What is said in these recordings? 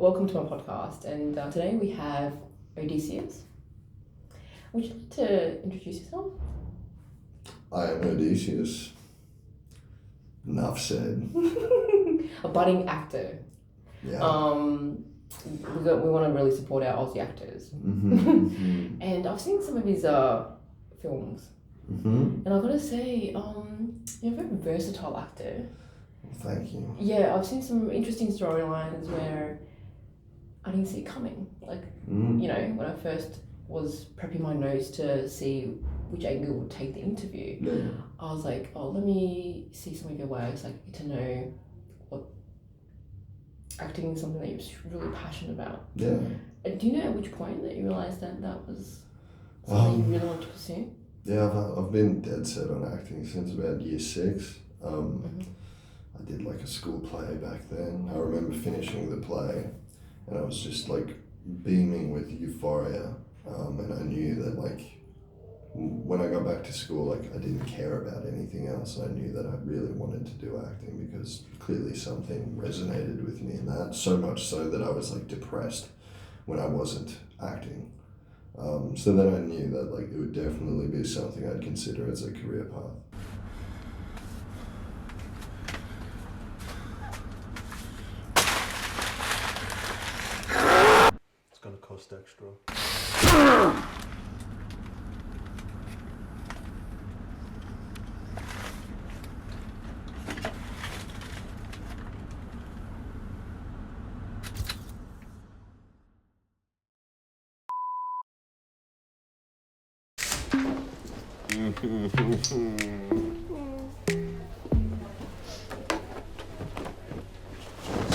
Welcome to my podcast, and today we have Odysseus. Would you like to introduce yourself? I am Odysseus. Enough said. A budding actor. Yeah. We want to really support our Aussie actors. And I've seen some of his films, and I've got to say, you're a very versatile actor. Thank you. Yeah, I've seen some interesting storylines where I didn't see it coming. Like, when I first was prepping my notes to see which angle would take the interview, I was like, let me see some of your works, like get to know what acting is something that you're really passionate about. Yeah. Do you know at which point that you realised that was something you really wanted to pursue? Yeah, I've been dead set on acting since about year 6. I did like a school play back then. I remember finishing the play and I was just like beaming with euphoria, and I knew that like when I got back to school, like I didn't care about anything else. I knew that I really wanted to do acting because clearly something resonated with me in that, so much so that I was like depressed when I wasn't acting. So then I knew that like it would definitely be something I'd consider as a career path. It's gonna cost extra.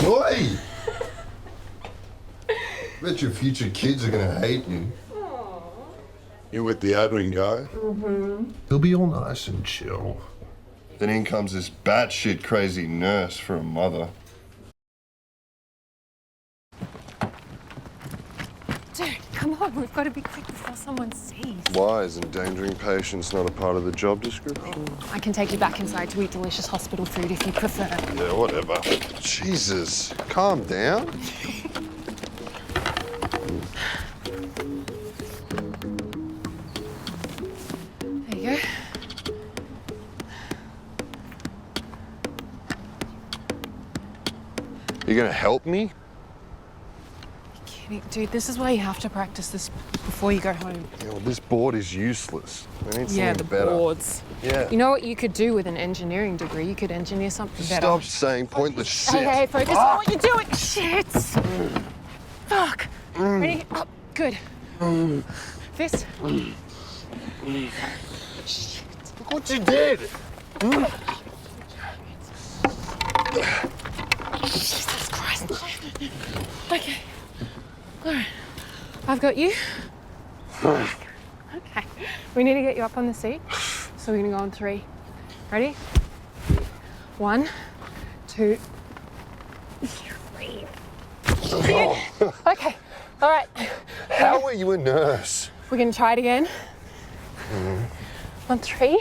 Oi! Bet your future kids are gonna hate you. You with the admin guy? He'll be all nice and chill. Then in comes this batshit crazy nurse for a mother. Dude, come on, we've got to be quick before someone sees. Why is endangering patients not a part of the job description? I can take you back inside to eat delicious hospital food if you prefer. Yeah, whatever. Jesus, calm down. There you go. You gonna help me? Kidding. Dude, this is why you have to practice this before you go home. Yeah, well, this board is useless. I need Yeah, the something better. boards. Yeah. You know what you could do with an engineering degree? You could engineer something better. Stop saying pointless shit. Hey, focus on what you're doing. Shit. Fuck. Ready? Up. Good. Fist. Look what you did. Jesus Christ. Okay. All right. I've got you. Okay. We need to get you up on the seat. So we're going to go on 3. Ready? 1, 2, 3. Okay. All right. How are you a nurse? We're going to try it again. On 3.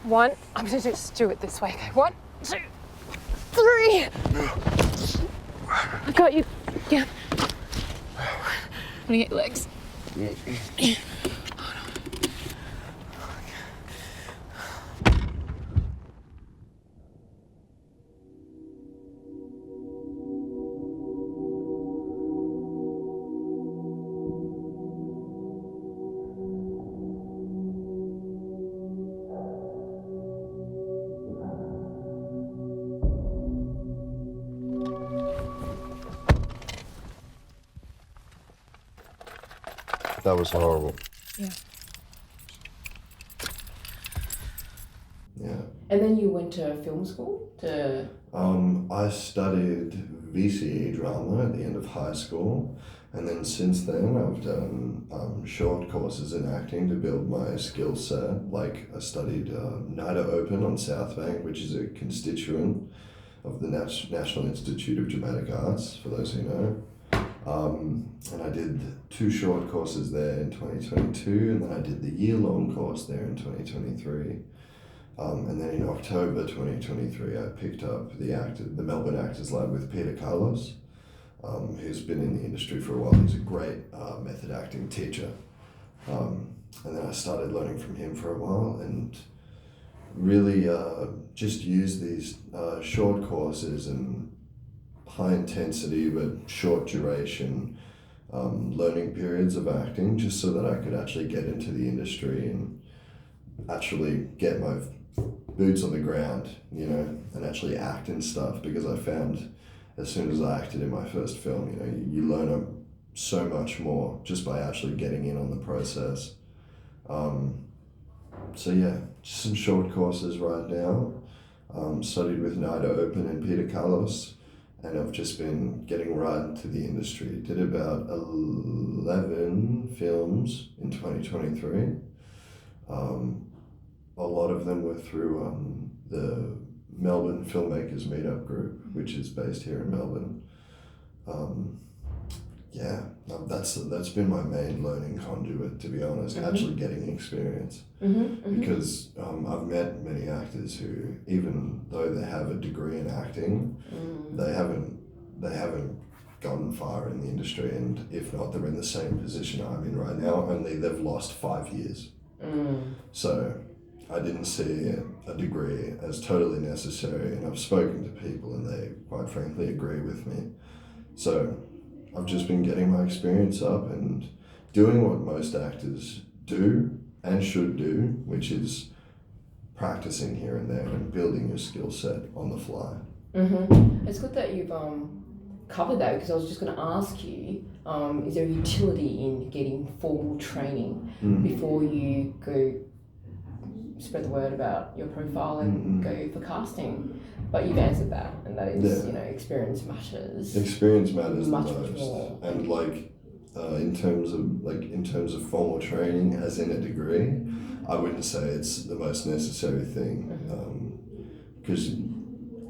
1. I'm going to just do it this way. Okay. 1, 2, 3. I got you. Yeah. I'm going to get your legs. That was horrible. Yeah. Yeah. And then you went to film school to. I studied VCE drama at the end of high school, and then since then I've done short courses in acting to build my skill set. Like I studied NIDA Open on South Bank, which is a constituent of the National Institute of Dramatic Arts, for those who know. And I did 2 short courses there in 2022, and then I did the year-long course there in 2023. And then in October 2023, I picked up the Melbourne Actors Lab with Peter Carlos. who's been in the industry for a while. He's a great method acting teacher. And then I started learning from him for a while and really just use these short courses and high intensity but short duration learning periods of acting, just so that I could actually get into the industry and actually get my boots on the ground, you know, and actually act and stuff. Because I found as soon as I acted in my first film, you know, you learn so much more just by actually getting in on the process. So yeah, just some short courses right now. Studied with Nida Open and Peter Carlos, and I've just been getting right into the industry. Did about 11 films in 2023. A lot of them were through the Melbourne Filmmakers Meetup Group, which is based here in Melbourne. That's been my main learning conduit, to be honest, actually getting experience. Because I've met many actors who, even though they have a degree in acting, they haven't gotten far in the industry, and if not, they're in the same position I'm in right now, only they've lost 5 years. So I didn't see a degree as totally necessary, and I've spoken to people and they quite frankly agree with me. So I've just been getting my experience up and doing what most actors do and should do, which is practicing here and there and building your skill set on the fly. It's good that you've covered that, because I was just going to ask you, is there utility in getting formal training before you go spread the word about your profile and go for casting? But you've answered that, and that is, you know, experience matters. Experience matters much the most. More. And in terms of formal training, as in a degree, I wouldn't say it's the most necessary thing, because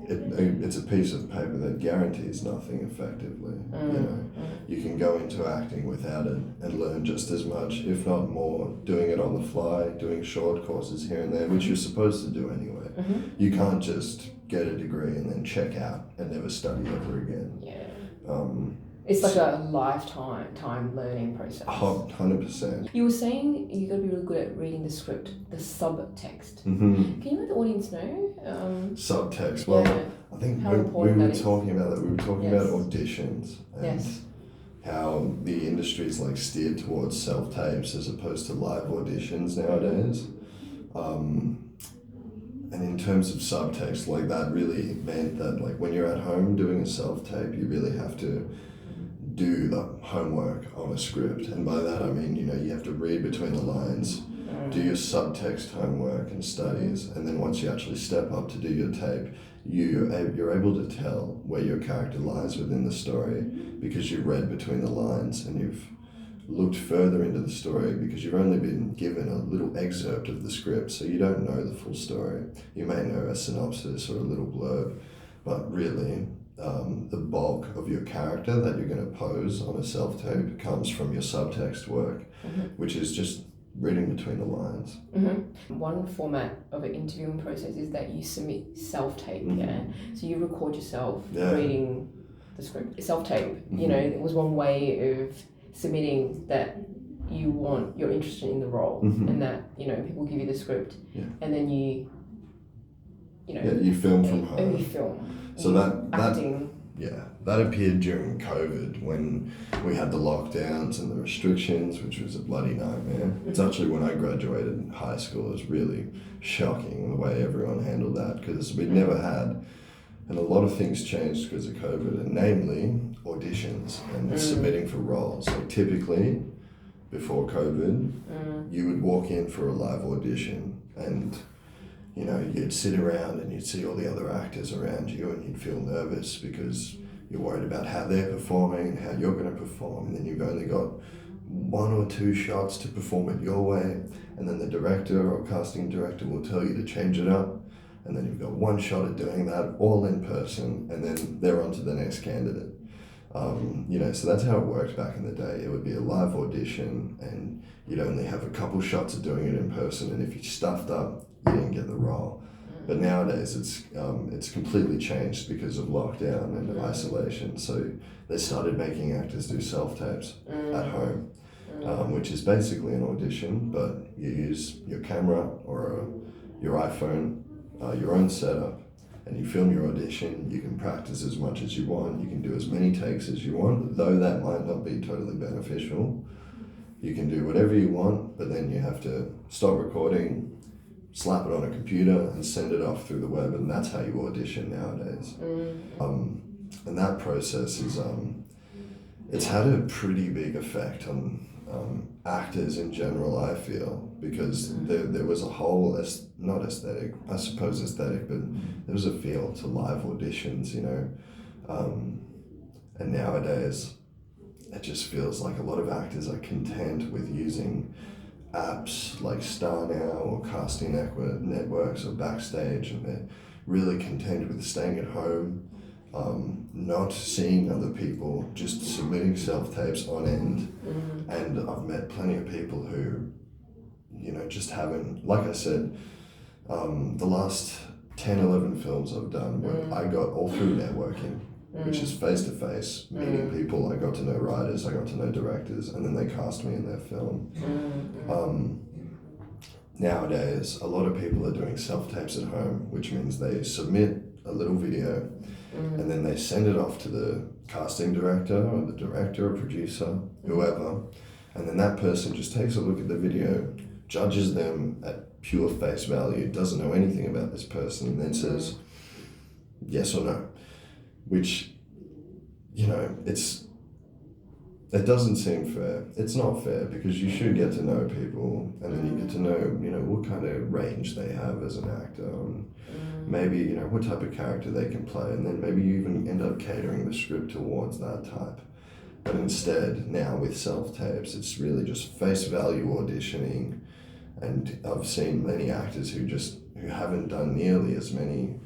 it's a piece of paper that guarantees nothing effectively. You know, you can go into acting without it and learn just as much, if not more, doing it on the fly, doing short courses here and there, which you're supposed to do anyway. You can't just get a degree and then check out and never study ever again. It's like a lifetime learning process. 100%. You were saying you got to be really good at reading the script, the subtext. Can you let the audience know? Subtext. Well, I think we were talking about that. We were talking about auditions and how the industry is like steered towards self-tapes as opposed to live auditions nowadays. And in terms of subtext, like that really meant that like when you're at home doing a self-tape, you really have to do the homework on a script. And by that I mean, you know, you have to read between the lines, do your subtext homework and studies, and then once you actually step up to do your tape, you're able to tell where your character lies within the story because you've read between the lines and you've looked further into the story, because you've only been given a little excerpt of the script, so you don't know the full story. You may know a synopsis or a little blurb, but really the bulk of your character that you're going to pose on a self-tape comes from your subtext work, which is just reading between the lines. One format of an interviewing process is that you submit self-tape, so you record yourself reading the script. Self-tape, you know, it was one way of submitting that you're interested in the role, and that, you know, people give you the script, and then you film from home. You film. So acting. That appeared during COVID when we had the lockdowns and the restrictions, which was a bloody nightmare. It's actually when I graduated high school, it was really shocking the way everyone handled that, because we'd never had, and a lot of things changed because of COVID, and namely auditions and submitting for roles. So typically, before COVID, you would walk in for a live audition and, you know, you'd sit around and you'd see all the other actors around you and you'd feel nervous because you're worried about how they're performing and how you're going to perform, and then you've only got 1 or 2 shots to perform it your way, and then the director or casting director will tell you to change it up, and then you've got 1 shot at doing that all in person, and then they're on to the next candidate. You know, so that's how it worked back in the day. It would be a live audition and you'd only have a couple shots of doing it in person, and if you stuffed up, you didn't get the role. But nowadays it's completely changed because of lockdown and isolation. So they started making actors do self-tapes at home, which is basically an audition, but you use your camera or your iPhone, your own setup, and you film your audition. You can practice as much as you want. You can do as many takes as you want, though that might not be totally beneficial. You can do whatever you want, but then you have to stop recording, slap it on a computer and send it off through the web, and that's how you audition nowadays. And that process is it's had a pretty big effect on actors in general, I feel, because there was a whole not aesthetic, I suppose aesthetic, but there was a feel to live auditions, you know, and nowadays it just feels like a lot of actors are content with using apps like StarNow or casting networks or Backstage, and they're really content with staying at home, not seeing other people, just submitting self-tapes on end. And I've met plenty of people who, you know, just haven't, like I said, the last 10, 11 films I've done, where I got all through networking, which is face-to-face, meeting people. I got to know writers, I got to know directors, and then they cast me in their film. Nowadays, a lot of people are doing self-tapes at home, which means they submit a little video, and then they send it off to the casting director or the director or producer, whoever, and then that person just takes a look at the video, judges them at pure face value, doesn't know anything about this person, and then says yes or no. Which, you know, it doesn't seem fair. It's not fair, because you should get to know people, and then you get to know, you know, what kind of range they have as an actor, and maybe, you know, what type of character they can play, and then maybe you even end up catering the script towards that type. But instead, now with self-tapes, it's really just face value auditioning, and I've seen many actors who haven't done nearly as many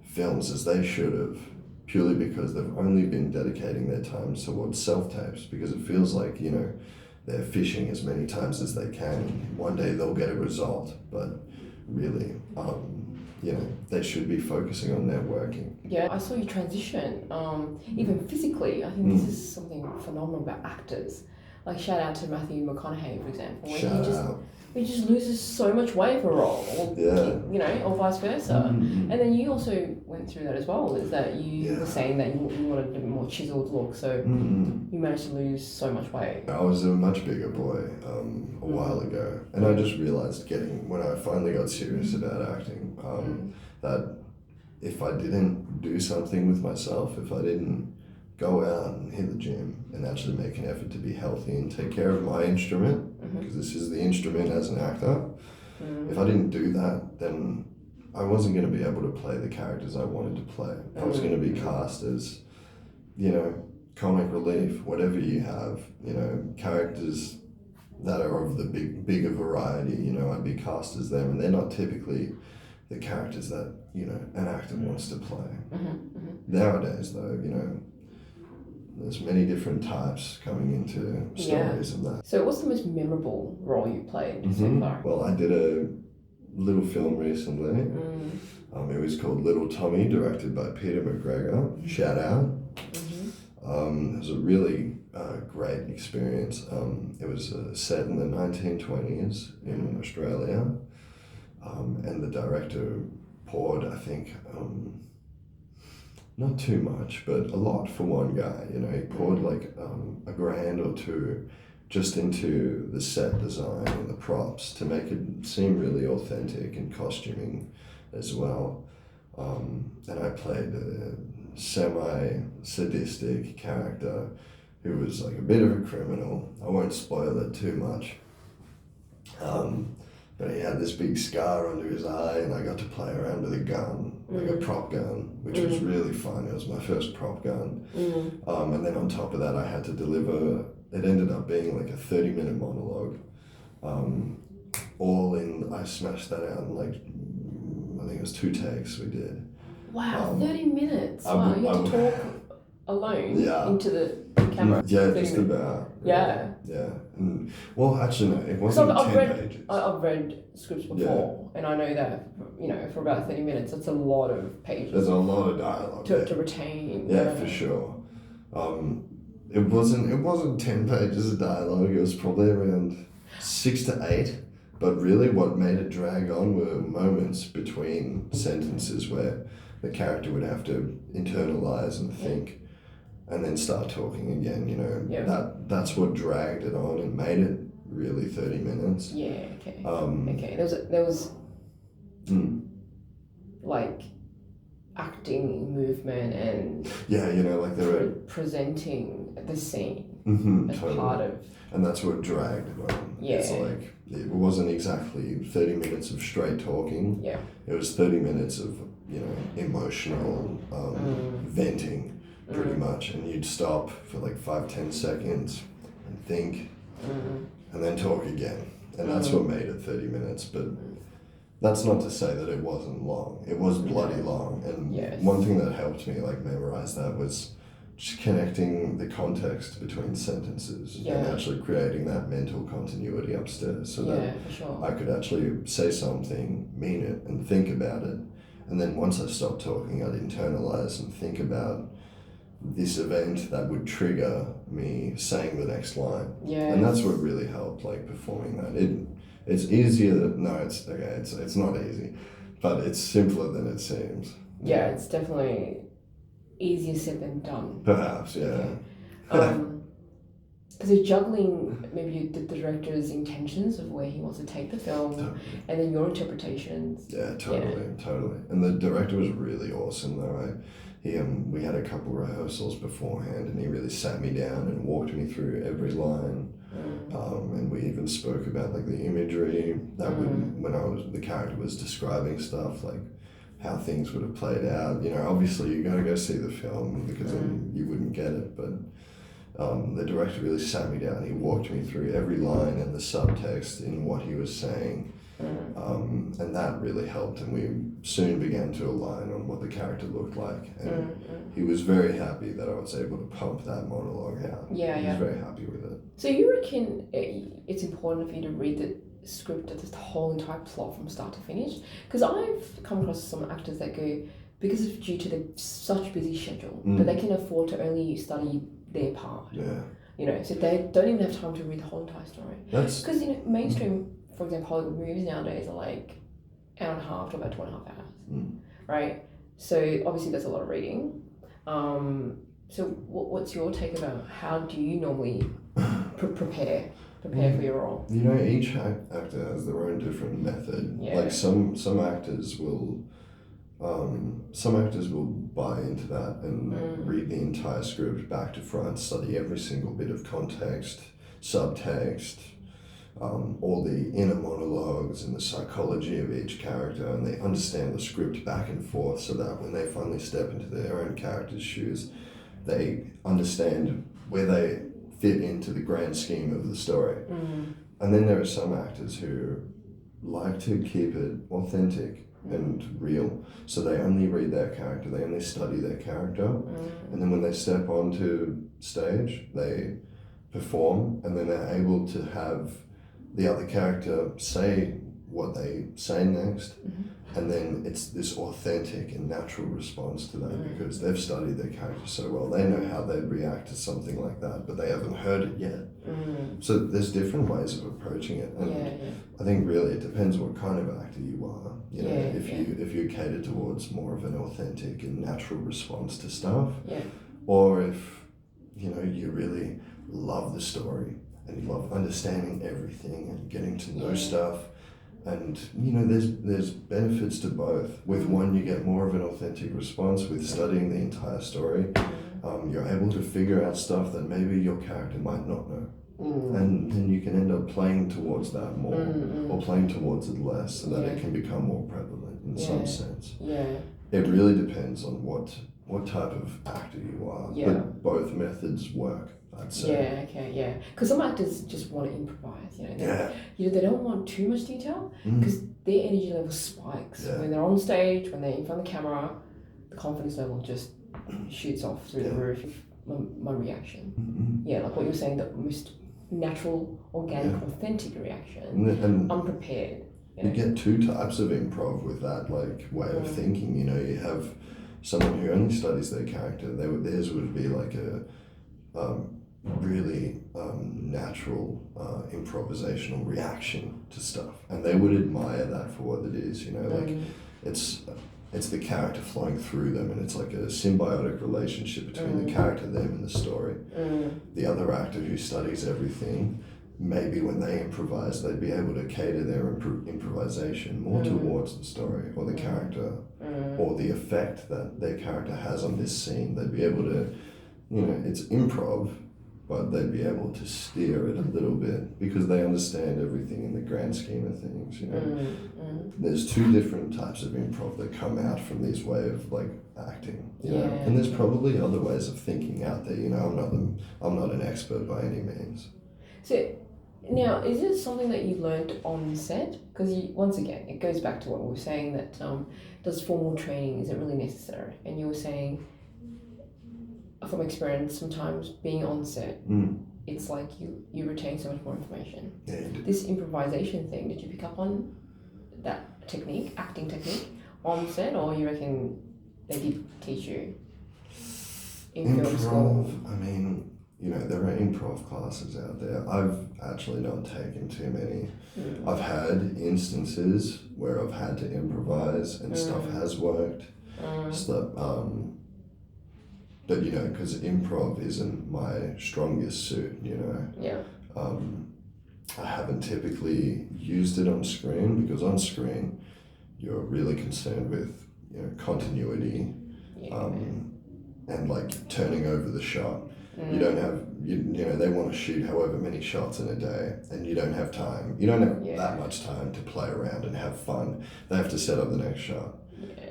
films as they should have, purely because they've only been dedicating their time towards self-tapes, because it feels like, you know, they're fishing as many times as they can, and one day they'll get a result, but really, you know, they should be focusing on networking. Yeah, I saw you transition, even physically. I think this is something phenomenal about actors. Like, shout out to Matthew McConaughey, for example, where he just loses so much weight for a role, or, you know, or vice versa. And then you also went through that as well, is that you were saying that you wanted a more chiseled look, so you managed to lose so much weight. I was a much bigger boy a while ago, and I just realized when I finally got serious about acting, that if I didn't do something with myself, if I didn't go out and hit the gym and actually make an effort to be healthy and take care of my instrument, because this is the instrument as an actor. If I didn't do that, then I wasn't going to be able to play the characters I wanted to play. I was going to be cast as, you know, comic relief, whatever you have, you know, characters that are of the bigger variety, you know, I'd be cast as them, and they're not typically the characters that, you know, an actor wants to play. Nowadays, though, you know, there's many different types coming into stories and that. So what's the most memorable role you played so far? Well, I did a little film recently. It was called Little Tommy, directed by Peter McGregor. Shout out. It was a really great experience. It was set in the 1920s in Australia, and the director poured, I think, not too much, but a lot for one guy. You know, he poured like $1 grand or $2 just into the set design and the props to make it seem really authentic, and costuming as well. And I played a semi-sadistic character who was like a bit of a criminal. I won't spoil it too much. But he had this big scar under his eye, and I got to play around with a gun, like a prop gun, which was really fun. It was my first prop gun. And then on top of that, I had to deliver, it ended up being like a 30-minute monologue. I smashed that out in like, I think it was 2 takes we did. Wow, 30 minutes. Wow, you had to talk alone into the camera. Yeah, 30 just minutes. about. Yeah. Yeah. And, well, actually, no, it Because wasn't 10 read, pages. I've read scripts before, and I know that, you know, for about 30 minutes, it's a lot of pages There's a lot of dialogue to, there. to retain. Yeah, for sure. It wasn't 10 pages of dialogue. It was probably around 6 to 8. But really, what made it drag on were moments between sentences where the character would have to internalize and think, and then start talking again. You know, that's what dragged it on and made it really 30 minutes. Yeah. Okay. Okay. There was like acting, movement, and yeah, you know, like they were presenting the scene as totally. part of. And that's what dragged it on. Yeah. It's like, it wasn't exactly 30 minutes of straight talking. Yeah. It was 30 minutes of, you know, emotional venting, pretty much. And you'd stop for like 5-10 seconds and think, and then talk again. And that's what made it 30 minutes. But that's not to say that it wasn't long. It was bloody long. And one thing that helped me like memorize that was just connecting the context between sentences and actually creating that mental continuity upstairs so that for sure. I could actually say something, mean it, and think about it. And then once I stopped talking, I'd internalize and think about this event that would trigger me saying the next line. Yeah. And that's what really helped, like performing that. It's easier. It's not easy, but it's simpler than it seems. Yeah, it's definitely easier said than done. Perhaps, yeah. Because you're juggling maybe the director's intentions of where he wants to take the film, and then your interpretations. Yeah, totally. And the director was really awesome, though. We had a couple rehearsals beforehand, and he really sat me down and walked me through every line. And we even spoke about like the imagery that when the character was describing stuff, like how things would have played out. You know, obviously you got to go see the film because then you wouldn't get it. But the director really sat me down. He walked me through every line and the subtext in what he was saying. And that really helped, and we soon began to align on what the character looked like. And he was very happy that I was able to pump that monologue out. He was very happy with it. So you reckon it's important for you to read the script of the whole entire plot from start to finish? Because I've come across some actors that go, because of due to the such busy schedule, that they can afford to only study their part. Yeah. You know, so they don't even have time to read the whole entire story. Because, you know, mainstream, for example, Hollywood movies nowadays are like hour and a half to about 2.5 hours, right? So obviously there's a lot of reading. So what's your take about how do you normally prepare for your role? You know, each actor has their own different method. Yeah. Like some actors will buy into that and read the entire script back to front, study every single bit of context, subtext, all the inner monologues and the psychology of each character, and they understand the script back and forth so that when they finally step into their own character's shoes, they understand where they fit into the grand scheme of the story. And then there are some actors who like to keep it authentic and real, so they only read their character, they only study their character, and then when they step onto stage, they perform, and then they're able to have the other character say what they say next, and then it's this authentic and natural response to that because they've studied their character so well. They know how they'd react to something like that, but they haven't heard it yet. So there's different ways of approaching it, and I think really it depends what kind of actor you are. You know, if you cater towards more of an authentic and natural response to stuff, or if you know you really love the story and you love understanding everything and getting to know stuff. And you know, there's benefits to both. With one, you get more of an authentic response. With studying the entire story, you're able to figure out stuff that maybe your character might not know, and then you can end up playing towards that more, or playing towards it less, so that it can become more prevalent in some sense. It really depends on what type of actor you are, but both methods work, I'd say. Because some actors just want to improvise, you know. They don't want too much detail because their energy level spikes when they're on stage, when they're in front of the camera. The confidence level just shoots off through the roof. my reaction. Mm-hmm. Yeah, like what you're saying, the most natural, organic, Yeah. authentic reaction. And Unprepared. you get two types of improv with that like way of thinking. You know, you have someone who only studies their character. Theirs would be like a really natural improvisational reaction to stuff, and they would admire that for what it is. You know, like it's the character flowing through them, and it's like a symbiotic relationship between the character, them, and the story. The other actor who studies everything, maybe when they improvise, they'd be able to cater their improvisation more towards the story or the character or the effect that their character has on this scene. They'd be able to, you know, it's improv, but they'd be able to steer it a little bit because they understand everything in the grand scheme of things, you know. There's two different types of improv that come out from this way of like acting, you know, and there's probably other ways of thinking out there, you know. I'm not an expert by any means. So now, is it something that you learned on set? Because once again, it goes back to what we were saying, that does formal training, is it really necessary? And you were saying, from experience, sometimes being on set, it's like you retain so much more information. Yeah, you do. This improvisation thing, did you pick up on that technique, acting technique, on set, or you reckon they did teach you in film school? I mean, you know, there are improv classes out there. I've actually not taken too many. I've had instances where I've had to improvise and stuff has worked. But, you know, because improv isn't my strongest suit, you know. Yeah. I haven't typically used it on screen because on screen you're really concerned with, you know, continuity and like turning over the shot. You don't have, you know, they want to shoot however many shots in a day and you don't have time. You don't have that much time to play around and have fun. They have to set up the next shot.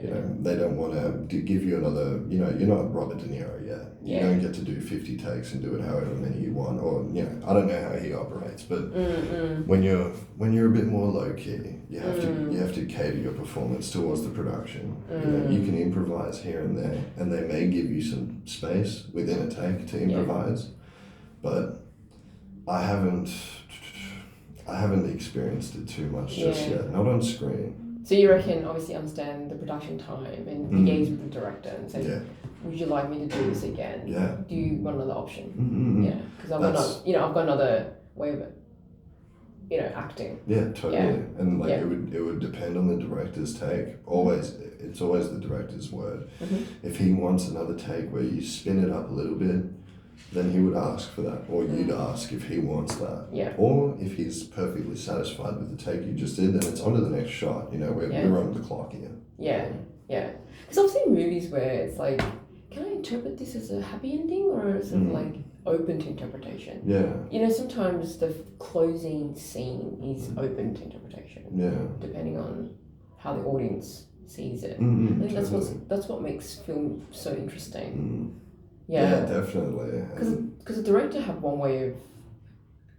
You know, they don't want to give you another, you know, you're not Robert De Niro yet. You don't get to do 50 takes and do it however many you want, or, you know, I don't know how he operates, but when you're a bit more low key, you have to cater your performance towards the production. You know, you can improvise here and there, and they may give you some space within a take to improvise, but I haven't experienced it too much just yet, not on screen. So you reckon, obviously understand the production time and liaise with the director and say, would you like me to do this again? Yeah. Do you want another option? Yeah, because I've got another way of, you know, acting. Yeah, totally. And like it would depend on the director's take. It's always the director's word. If he wants another take where you spin it up a little bit, then he would ask for that, or you'd ask if he wants that. Yeah. Or if he's perfectly satisfied with the take you just did, then it's on to the next shot. You know, we're on the clock here. Yeah. Because I've seen movies where it's like, can I interpret this as a happy ending or is it like open to interpretation? Yeah. You know, sometimes the closing scene is open to interpretation. Yeah. Depending on how the audience sees it. Mm-hmm, I think that's what makes film so interesting. Yeah, definitely. Because the director have one way of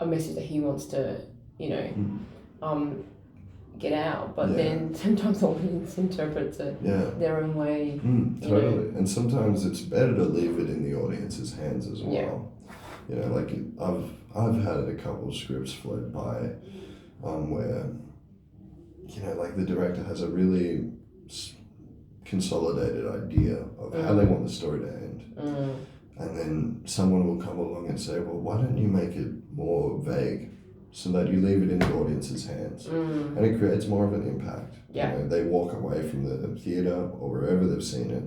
a message that he wants to, you know, get out, but then sometimes the audience interprets it their own way. Totally. And sometimes it's better to leave it in the audience's hands as well. You know, like I've had a couple of scripts float by where, you know, like the director has a really consolidated idea of how they want the story to end. And then someone will come along and say, well, why don't you make it more vague so that you leave it in the audience's hands? And it creates more of an impact. You know, they walk away from the theatre or wherever they've seen it,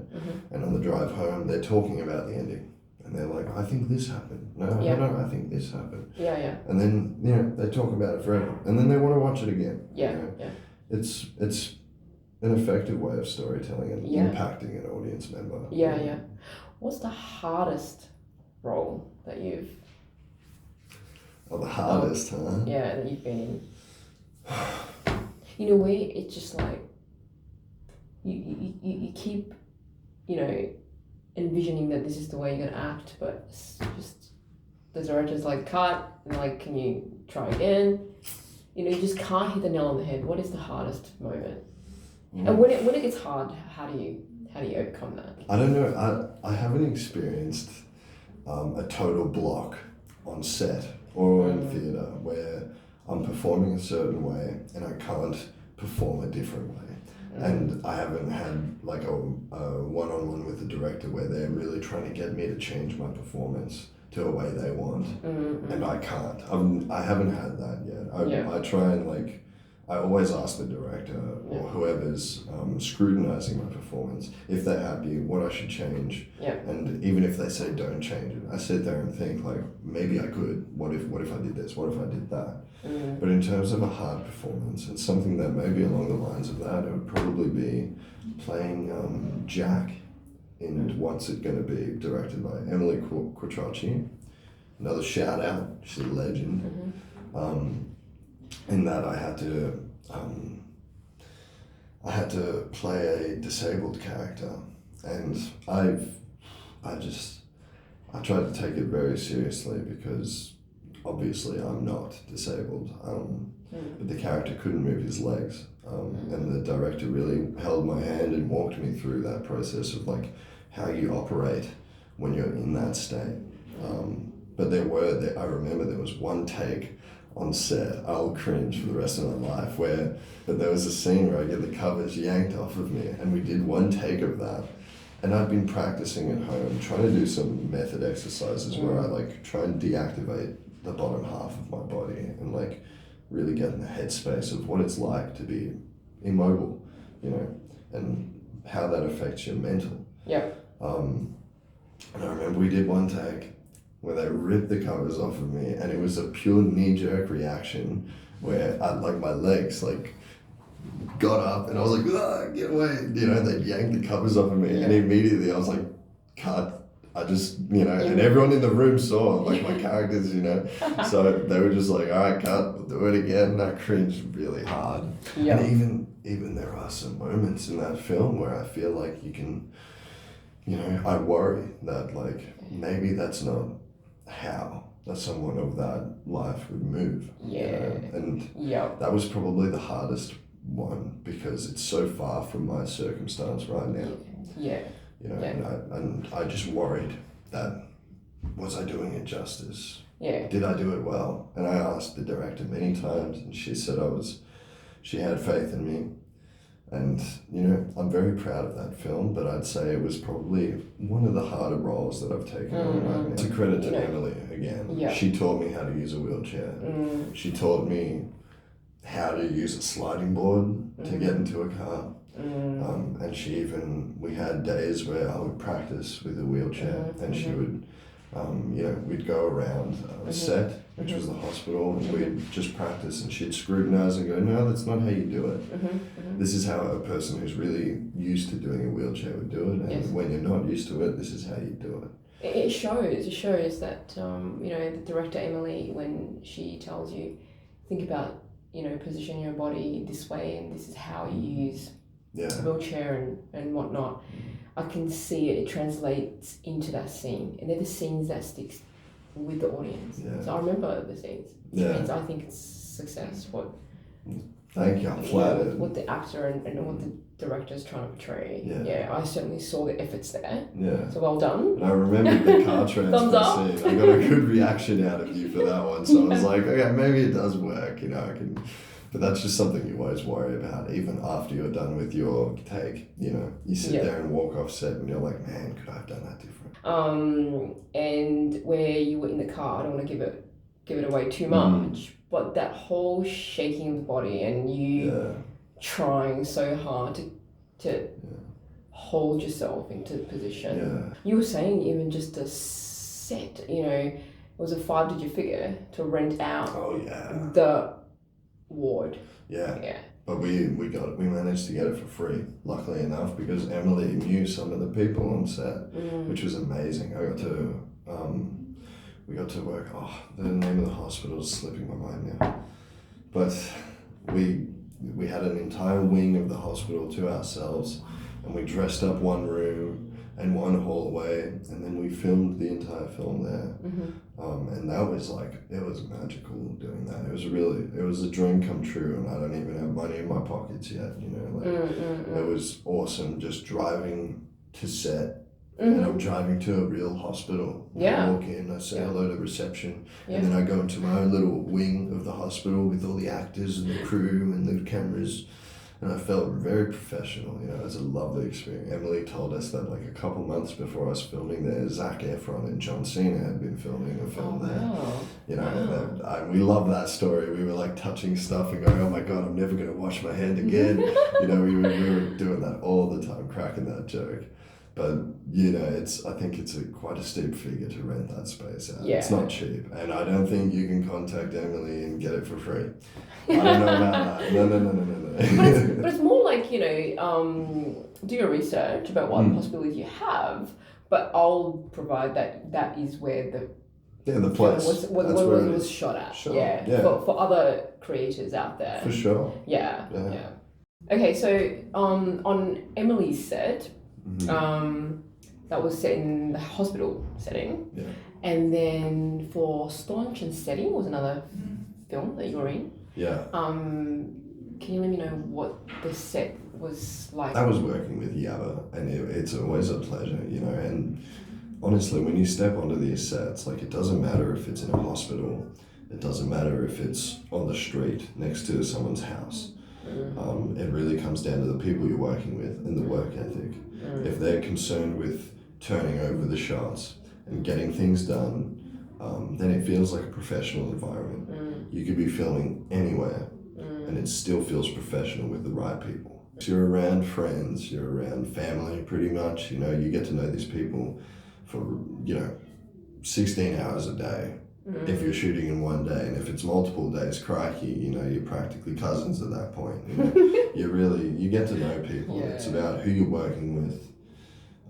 and on the drive home, they're talking about the ending. And they're like, I think this happened. No, I think this happened. And then, you know, they talk about it forever. And then they want to watch it again. You know? It's an effective way of storytelling and impacting an audience member. What's the hardest role that you've... Oh, the hardest, huh? Yeah, that you've been in. You know, where it's just like, you keep, you know, envisioning that this is the way you're going to act, but it's just, the director's like, cut, and like, can you try again? You know, you just can't hit the nail on the head. What is the hardest moment? And when it gets hard, how do you overcome that? I don't know. I haven't experienced a total block on set or in theatre where I'm performing a certain way and I can't perform a different way. And I haven't had like a one-on-one with the director where they're really trying to get me to change my performance to a way they want, and I can't. I haven't had that yet. I try and like, I always ask the director or whoever's scrutinizing my performance if they're happy, what I should change. And even if they say don't change it, I sit there and think like, maybe I could. What if I did this? What if I did that? But in terms of a hard performance, and something that maybe along the lines of that, it would probably be playing Jack in What's It Gonna Be, directed by Emily Quattrocchi. Another shout out, she's a legend. In that I had to play a disabled character, and I tried to take it very seriously because obviously I'm not disabled, but the character couldn't move his legs, and the director really held my hand and walked me through that process of like how you operate when you're in that state. But I remember there was one take on set, I'll cringe for the rest of my life, but there was a scene where I get the covers yanked off of me, and we did one take of that. And I'd been practicing at home, trying to do some method exercises where I like try and deactivate the bottom half of my body and like really get in the headspace of what it's like to be immobile, you know, and how that affects your mental. And I remember we did one take where they ripped the covers off of me, and it was a pure knee-jerk reaction where like my legs like got up and I was like, ah, get away, you know, they yanked the covers off of me, and immediately I was like, cut. I just, you know, and everyone in the room saw like my characters, you know, so they were just like, all right, cut, we'll do it again. And I cringed really hard. And even there are some moments in that film where I feel like you can, you know, I worry that like maybe that's not how someone of that life would move. You know? And that was probably the hardest one because it's so far from my circumstance right now. You know, and I just worried that, was I doing it justice? Did I do it well? And I asked the director many times, and she said she had faith in me. And, you know, I'm very proud of that film, but I'd say it was probably one of the harder roles that I've taken on right now. It's a credit to Emily again. She taught me how to use a wheelchair. She taught me how to use a sliding board to get into a car. And we had days where I would practice with a wheelchair, and she would, you know, we'd go around a set, which was the hospital, and we'd just practice, and she'd scrutinize and go, no, that's not how you do it. This is how a person who's really used to doing a wheelchair would do it, and when you're not used to it, this is how you do it. It shows that, you know, the director Emily, when she tells you, think about, you know, position your body this way, and this is how you use a wheelchair and whatnot. I can see it translates into that scene, and they're the scenes that sticks with the audience. So I remember the scenes, which means I think it's success. Thank you, I'm flattered. What the actor and what the director's trying to portray. I certainly saw the efforts there. So well done. And I remember the car transfer scene. I got a good reaction out of you for that one, so I was like, okay, maybe it does work, you know, I can. But that's just something you always worry about, even after you're done with your take. You know, you sit there and walk off set and you're like, man, could I have done that different? And where you were in the car, I don't want to give it away too much, but that whole shaking of the body and you trying so hard to hold yourself into position. You were saying even just a set, you know, it was a 5-digit figure to rent out the ward. But we managed to get it for free, luckily enough, because Emily knew some of the people on set, which was amazing. We got to work, the name of the hospital is slipping my mind now, but we had an entire wing of the hospital to ourselves, and we dressed up one room and one hallway, and then we filmed the entire film there. And that was like, it was magical doing that. It was a dream come true, and I don't even have money in my pockets yet, you know, like it was awesome just driving to set and I'm driving to a real hospital. Yeah. I walk in, I say hello to reception, Yeah. and then I go into my own little wing of the hospital with all the actors and the crew and the cameras. And I felt very professional, you know. It was a lovely experience. Emily told us that like a couple months before us filming there, Zac Efron and John Cena had been filming a film there. Wow. You know, we love that story. We were like touching stuff and going, oh my God, I'm never going to wash my hand again. You know, we were doing that all the time, cracking that joke. But, you know, I think it's quite a steep figure to rent that space out. Yeah. It's not cheap. And I don't think you can contact Emily and get it for free. I don't know about that. No. But it's more like, you know, do your research about what possibilities you have, but I'll provide that is where the the place. was shot at. Sure. Yeah. Yeah. For other creators out there. For sure. Yeah. Okay, so on Emily's set, that was set in the hospital setting. Yeah. And then for Staunch and Steady was another film that you were in. Yeah. Can you let me know what the set was like? I was working with Yabba, and it's always a pleasure, you know. And honestly, when you step onto these sets, like, it doesn't matter if it's in a hospital, it doesn't matter if it's on the street next to someone's house. It really comes down to the people you're working with and the work ethic. If they're concerned with turning over the shots and getting things done, then it feels like a professional environment. You could be filming anywhere and it still feels professional with the right people. So you're around friends, you're around family pretty much, you know, you get to know these people for, you know, 16 hours a day. If you're shooting in one day, and if it's multiple days, crikey, you know, you're practically cousins at that point. You know? you get to know people. Yeah. It's about who you're working with,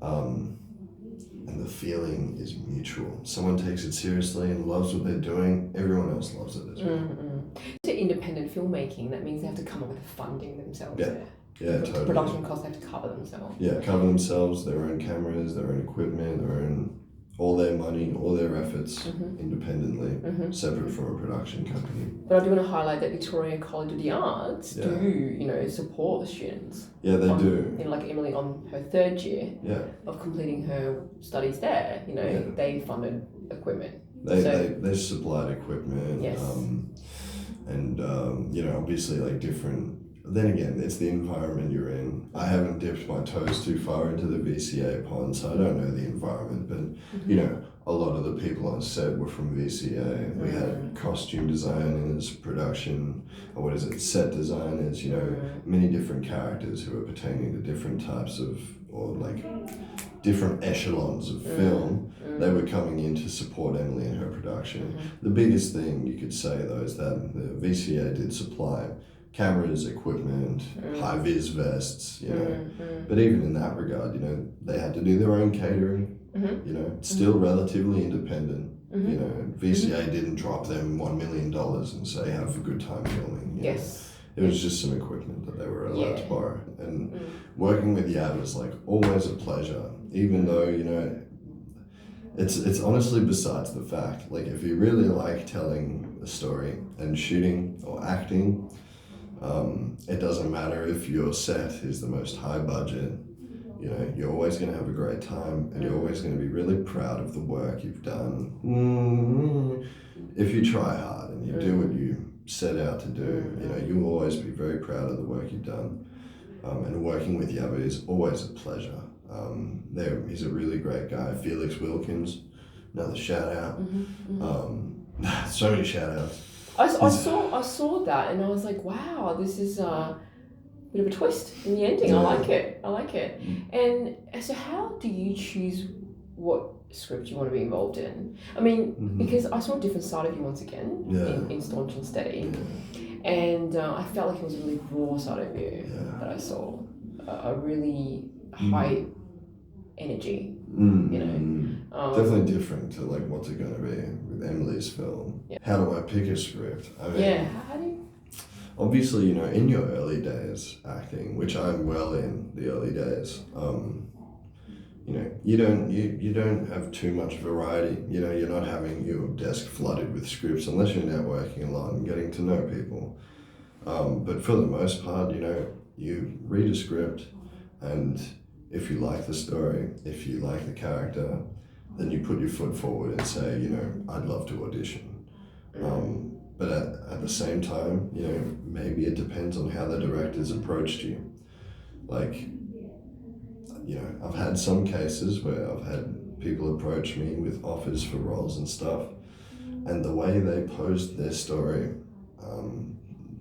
and the feeling is mutual. Someone takes it seriously and loves what they're doing, everyone else loves it as well. To independent filmmaking, that means they have to come up with funding themselves. Yeah. Yeah, The totally. production costs have to cover themselves. Yeah, cover themselves, their own cameras, their own equipment, all their money, all their efforts independently, separate from a production company. But I do want to highlight that Victoria College of the Arts do, you know, support students. Yeah, they do. You know, like Emily on her third year of completing her studies there, you know, they funded equipment. They supplied equipment. Yes. And you know, obviously like different. Then again, it's the environment you're in. I haven't dipped my toes too far into the VCA pond, so I don't know the environment. But you know, a lot of the people on set were from VCA. We had costume designers, set designers. You know, many different characters who are pertaining to different types of, or like different echelons of film. They were coming in to support Emily in her production. The biggest thing you could say though is that the VCA did supply cameras, equipment, high-vis vests, you know. But even in that regard, you know, they had to do their own catering, you know, still relatively independent. You know, VCA didn't drop them $1 million and say, have a good time filming. You know. It was just some equipment that they were allowed to borrow. And working with Yab is like always a pleasure, even though, you know, it's honestly besides the fact. Like, if you really like telling a story and shooting or acting, it doesn't matter if your set is the most high budget, you know, you're always going to have a great time and you're always going to be really proud of the work you've done. If you try hard and you do what you set out to do, you know, you'll always be very proud of the work you've done. And working with Yabba is always a pleasure. He's a really great guy. Felix Wilkins, another shout out. So many shout outs. I saw that and I was like, wow, this is a bit of a twist in the ending. I like it. And so how do you choose what script you want to be involved in? I mean, because I saw a different side of you once again in Staunch and Steady. And I felt like it was a really raw side of you that I saw. A really high energy, you know. Definitely different to like what's it going to be with Emily's film. How do I pick a script? I mean, how do you? Obviously, you know, in your early days acting, which I'm well in the early days, you know, you don't have too much variety. You know, you're not having your desk flooded with scripts unless you're networking a lot and getting to know people. But for the most part, you know, you read a script and if you like the story, if you like the character, then you put your foot forward and say, you know, I'd love to audition. But at the same time, you know, maybe it depends on how the directors approached you. Like, you know, I've had some cases where I've had people approach me with offers for roles and stuff, and the way they posed their story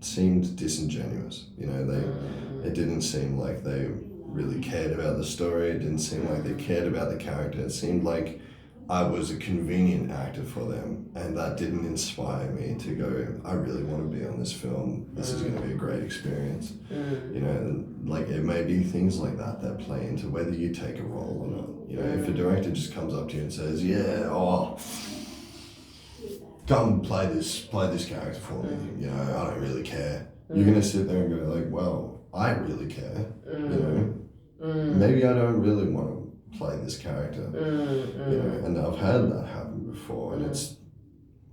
seemed disingenuous. You know, it didn't seem like they really cared about the story. It didn't seem like they cared about the character. It seemed like I was a convenient actor for them, and that didn't inspire me to go, I really want to be on this film. This is going to be a great experience. You know, and like it may be things like that play into whether you take a role or not. You know, if a director just comes up to you and says, yeah, come play this character for me. You know, I don't really care. You're going to sit there and go like, well, I really care. You know, maybe I don't really want to play this character, you know, and I've had that happen before, and it's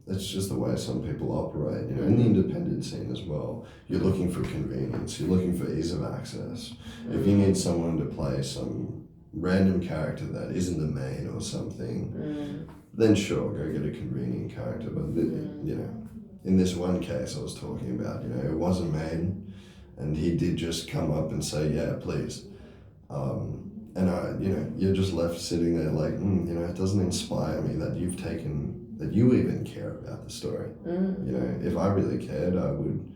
just the way some people operate, you know, in the independent scene as well. You're looking for convenience, you're looking for ease of access. If you need someone to play some random character that isn't the main or something, then sure, go get a convenient character. But, you know, in this one case I was talking about, you know, it wasn't main, and he did just come up and say, yeah, please. And you know, you're just left sitting there like, you know, it doesn't inspire me that you even care about the story. You know, if I really cared, I would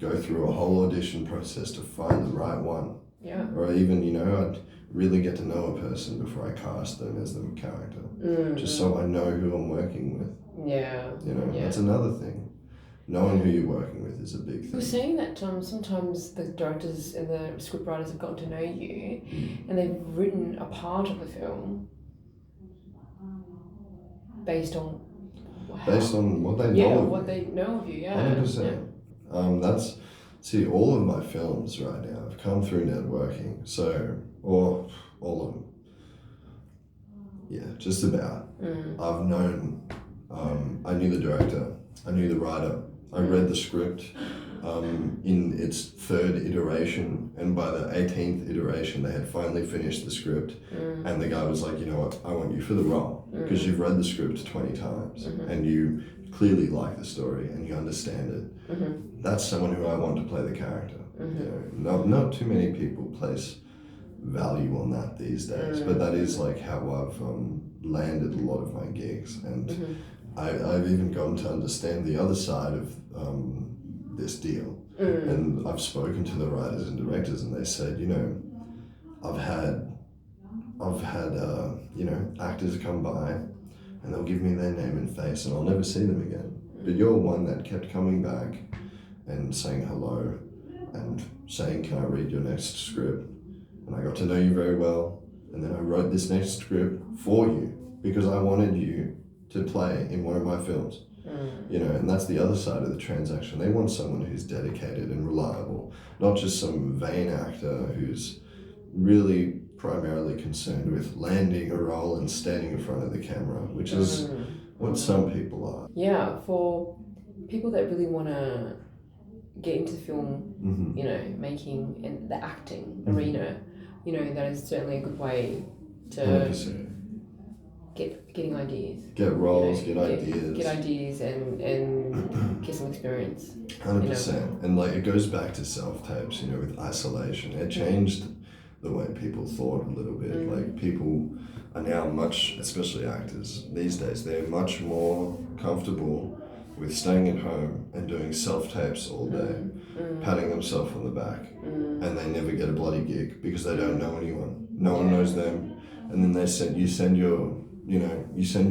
go through a whole audition process to find the right one. Yeah. Or even, you know, I'd really get to know a person before I cast them as the character, just so I know who I'm working with. Yeah. You know, that's another thing. Knowing who you're working with is a big thing. You're saying that sometimes the directors and the scriptwriters have gotten to know you and they've written a part of the film based on what they know of what they know of you, 100%. See, all of my films right now have come through networking, or all of them. Yeah, just about. I've known, I knew the director, I knew the writer, I read the script in its third iteration, and by the 18th iteration they had finally finished the script, and the guy was like, you know what, I want you for the role because you've read the script 20 times and you clearly like the story and you understand it. That's someone who I want to play the character. You know, not too many people place value on that these days, but that is like how I've landed a lot of my gigs, and I've even gotten to understand the other side of this deal. And I've spoken to the writers and directors, and they said, you know, I've had you know, actors come by and they'll give me their name and face and I'll never see them again. But you're one that kept coming back and saying hello and saying, can I read your next script? And I got to know you very well, and then I wrote this next script for you because I wanted you to play in one of my films. You know, and that's the other side of the transaction. They want someone who's dedicated and reliable, not just some vain actor who's really primarily concerned with landing a role and standing in front of the camera, which is what some people are. Yeah, for people that really want to get into film, you know, making and the acting arena, you know, that is certainly a good way to 100%. Getting ideas. Get roles, you know, get ideas and get some experience. 100%. You know? And like it goes back to self-tapes, you know, with isolation. It changed the way people thought a little bit. Like people are now especially actors these days, they're much more comfortable with staying at home and doing self-tapes all day, patting themselves on the back, and they never get a bloody gig because they don't know anyone. No one knows them. And then you send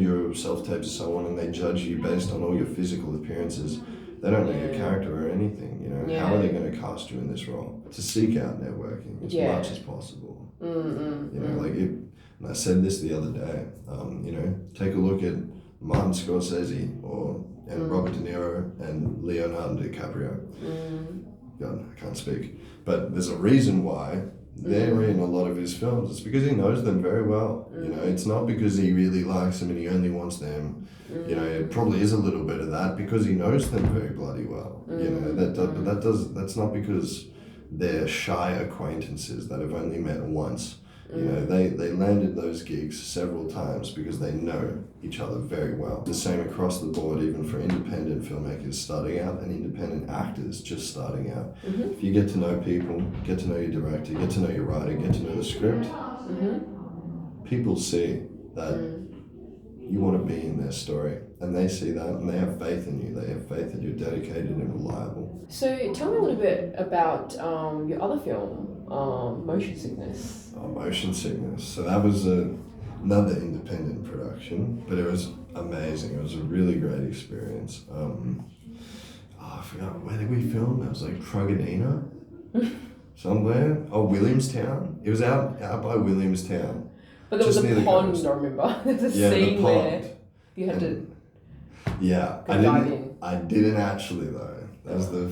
your self-tape to someone and they judge you based on all your physical appearances. They don't know your character or anything, you know. How are they going to cast you in this role? To seek out networking as much as possible. You know, and I said this the other day, you know, take a look at Martin Scorsese and Robert De Niro and Leonardo DiCaprio. God, I can't speak. But there's a reason why they're in a lot of his films. It's because he knows them very well. You know, it's not because he really likes them and he only wants them. You know, it probably is a little bit of that because he knows them very bloody well. You know, that's not because they're shy acquaintances that have only met once You know, they landed those gigs several times because they know each other very well. The same across the board, even for independent filmmakers starting out and independent actors just starting out. If you get to know people, get to know your director, get to know your writer, get to know the script, people see that you want to be in their story, and they see that, and they have faith in you. They have faith that you're dedicated and reliable. So tell me a little bit about your other film, Motion Sickness. Motion Sickness. So that was another independent production, but it was amazing. It was a really great experience. I forgot, where did we film? It was like Truganina, somewhere. Oh, Williamstown. It was out by Williamstown. But there was a pond, I remember. There's a scene where you had to dive in. I didn't actually though. That's the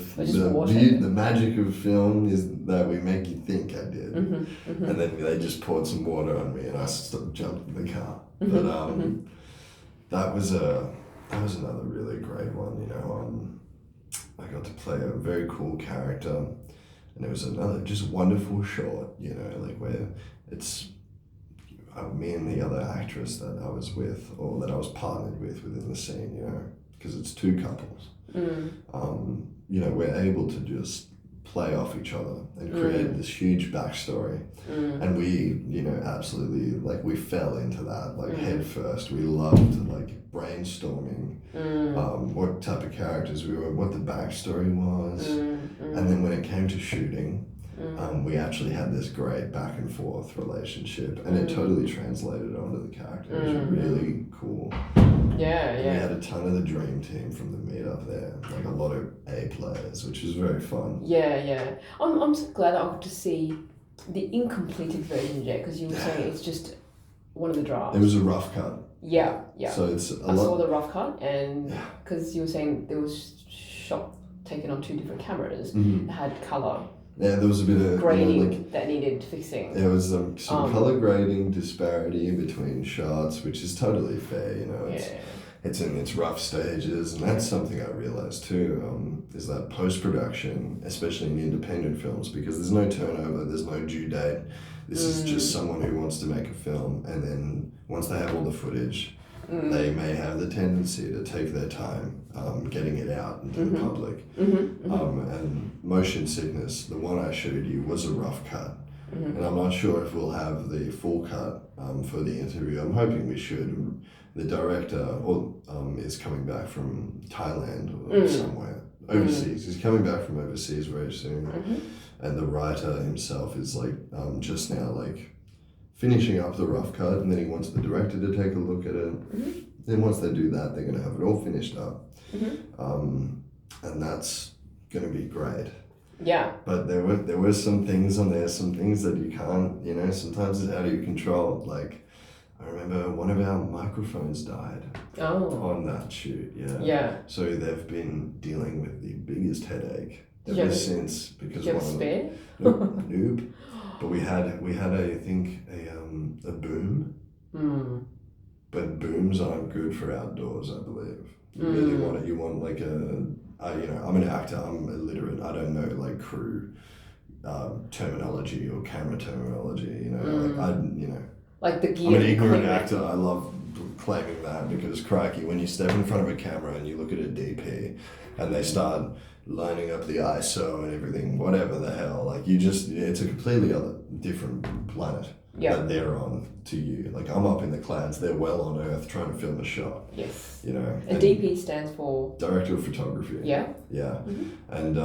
magic of film is that we make you think I did. And then they just poured some water on me and I jumped in the car. But that was another really great one, you know. I got to play a very cool character, and it was another just wonderful short, you know, like where it's me and the other actress that I was with, or that I was partnered with within the scene, you know, because it's two couples. You know, we're able to just play off each other and create this huge backstory. And we, you know, absolutely, like, we fell into that, like, head first. We loved, like, brainstorming what type of characters we were, what the backstory was. And then when it came to shooting, we actually had this great back and forth relationship, and it totally translated onto the character. It was really cool. Yeah. We had a ton of the dream team from the meetup there, like a lot of A players, which was very fun. Yeah. I'm so glad I got to see the incompleted version yet, because you were saying it's just one of the drafts. It was a rough cut. Yeah. So it's I saw the rough cut, and because you were saying there was shot taken on two different cameras that had colour. Yeah, there was a bit of grading that needed fixing. There was some color grading disparity between shots, which is totally fair. You know, it's in its rough stages, and that's something I realized too. Is that post production, especially in independent films, because there's no turnover, there's no due date. This is just someone who wants to make a film, and then once they have all the footage, they may have the tendency to take their time getting it out into the public. And Motion Sickness, the one I showed you, was a rough cut. And I'm not sure if we'll have the full cut for the interview. I'm hoping we should. The director is coming back from Thailand or somewhere, overseas. He's coming back from overseas very soon. And the writer himself is like just now like finishing up the rough cut, and then he wants the director to take a look at it. Then once they do that, they're going to have it all finished up. And that's going to be great. Yeah. But there were some things on there, some things that you can't, you know, sometimes it's out of your control. Like, I remember one of our microphones died on that shoot. Yeah. So they've been dealing with the biggest headache ever since. Because did you have a spare? Nope. But we had I think a boom. But booms aren't good for outdoors, I believe. You really want it. You want like you know, I'm an actor. I'm illiterate. I don't know like crew terminology or camera terminology. You know, like the gear. I'm an ignorant actor. I love claiming that because crikey, when you step in front of a camera and you look at a DP, and they start lining up the ISO and everything, whatever the hell, like it's a completely different planet that they're on to you. Like I'm up in the clouds, they're well on Earth trying to film a shot. Yes. You know. And DP stands for? Director of Photography. Yeah. Yeah. And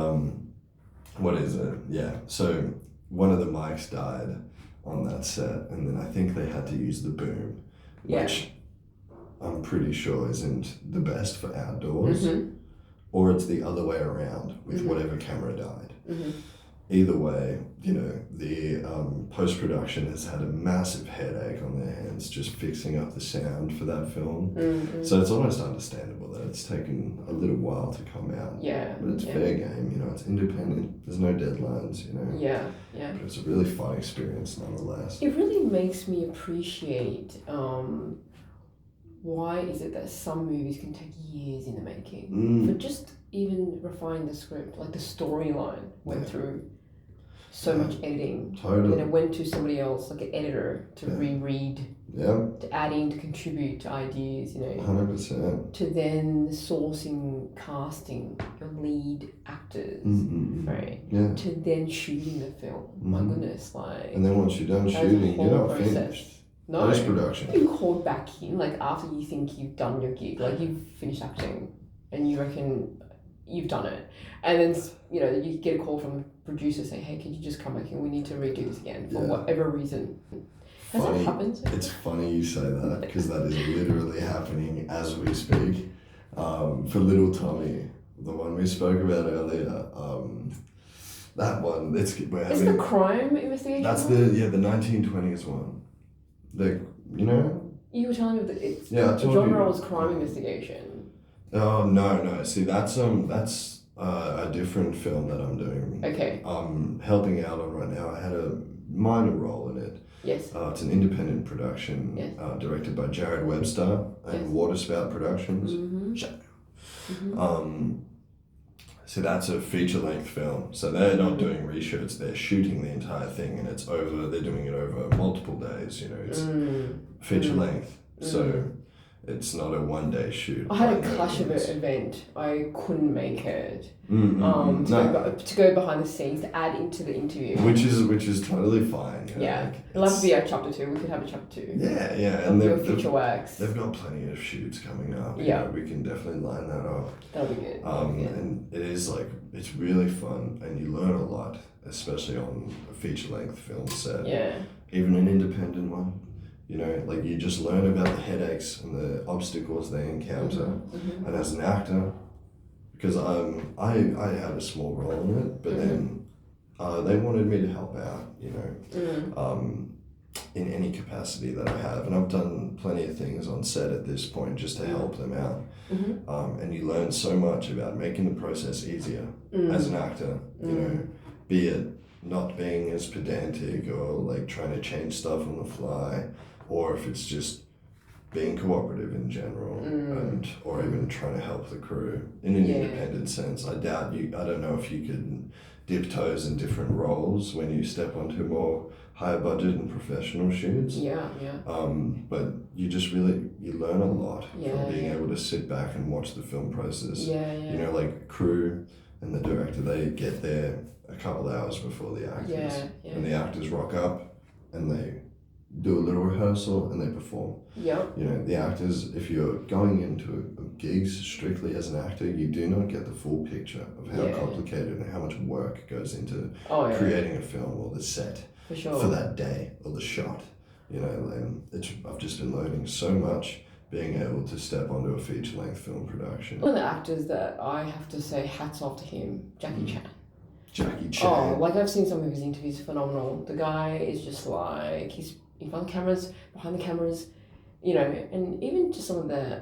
what is it? Yeah. So one of the mics died on that set, and then I think they had to use the boom, which I'm pretty sure isn't the best for outdoors. Or it's the other way around with whatever camera died. Either way, you know, the post-production has had a massive headache on their hands just fixing up the sound for that film. So it's almost understandable that it's taken a little while to come out. Yeah. But it's fair game, you know, it's independent. There's no deadlines, you know. Yeah. But it's a really fun experience nonetheless. It really makes me appreciate why is it that some movies can take years in the making for just even refining the script, like the storyline went through so much editing. Totally. And then it went to somebody else, like an editor, to reread, to add in, to contribute to ideas, 100%. To then sourcing, casting your lead actors, right? Yeah. To then shooting the film. My goodness, like. And then once you're done shooting, you're not finished. No. Post-production. You called back in, like after you think you've done your gig, like you've finished acting, and you reckon you've done it, and then you get a call from the producer saying, "Hey, can you just come back and we need to redo this again for whatever reason." Has that happened? It's funny you say that because that is literally happening as we speak. For Little Tommy, the one we spoke about earlier, that one, Is the crime investigation? That's the 1920s one. You were telling me that the genre was crime investigation. Oh no! See, that's a different film that I'm doing. Okay. I'm helping out on right now. I had a minor role in it. Yes. It's an independent production, directed by Jared Webster and Waterspout Productions. So that's a feature-length film. So they're not doing reshoots; they're shooting the entire thing, and it's over. They're doing it over multiple days. It's feature-length, so it's not a one-day shoot. I had a Clash of an event. I couldn't make it. To go behind the scenes, to add into the interview. Which is totally fine. It'll have to be a chapter 2. We could have a chapter 2. Yeah, and your future works. They've got plenty of shoots coming up. We can definitely line that up. That'll be good. And it is it's really fun, and you learn a lot, especially on a feature-length film set. Yeah. Even an independent one. You just learn about the headaches and the obstacles they encounter. And as an actor, because I had a small role in it, but then they wanted me to help out, in any capacity that I have. And I've done plenty of things on set at this point just to help them out. And you learn so much about making the process easier as an actor, be it not being as pedantic or trying to change stuff on the fly, or if it's just being cooperative in general, or even trying to help the crew in an independent sense. I don't know if you could dip toes in different roles when you step onto more higher budget and professional shoots. But you just you learn a lot from being able to sit back and watch the film process. Crew and the director, they get there a couple hours before the actors. And the actors rock up and they do a little rehearsal and they perform. The actors, if you're going into gigs strictly as an actor, you do not get the full picture of how complicated and how much work goes into creating a film or the set for that day or the shot. And I've just been learning so much being able to step onto a feature-length film production. One of the actors that I have to say hats off to him, Jackie Chan. Jackie Chan. I've seen some of his interviews, phenomenal. The guy is just he's in front of cameras, behind the cameras, and even just some of the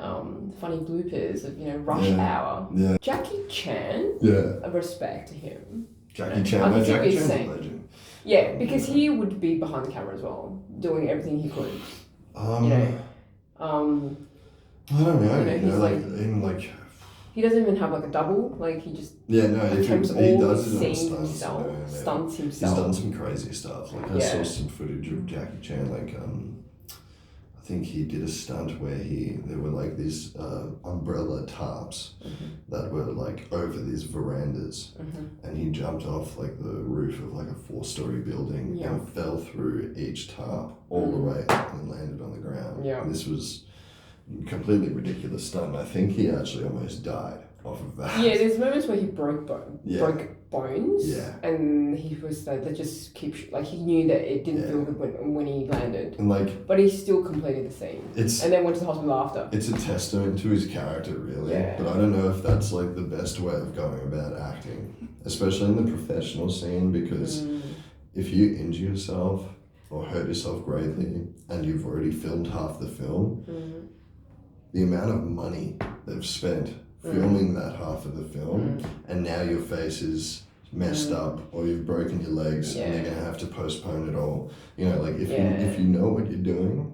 funny bloopers of, Rush Hour. Yeah. Jackie Chan, a respect to him. Jackie Chan, Jackie Chan's a legend. Yeah, because he would be behind the camera as well, doing everything he could. I don't know. He doesn't even have a double. He just he does it on stunts. Stunts himself. He's done some crazy stuff. I saw some footage of Jackie Chan. I think he did a stunt where there were these umbrella tarps that were over these verandas, and he jumped off the roof of a 4-story building and fell through each tarp all the way up and landed on the ground. And this was completely ridiculous stunt. I think he actually almost died off of that. Yeah, there's moments where he broke bones. Yeah. And he was they just keep he knew that it didn't feel good when he landed. And but he still completed the scene. And then went to the hospital after. It's a testament to his character, really. Yeah. But I don't know if that's the best way of going about acting, especially in the professional scene, because if you injure yourself or hurt yourself greatly and you've already filmed half the film, the amount of money they've spent filming that half of the film, and now your face is messed up or you've broken your legs and you're gonna have to postpone it all. If you know what you're doing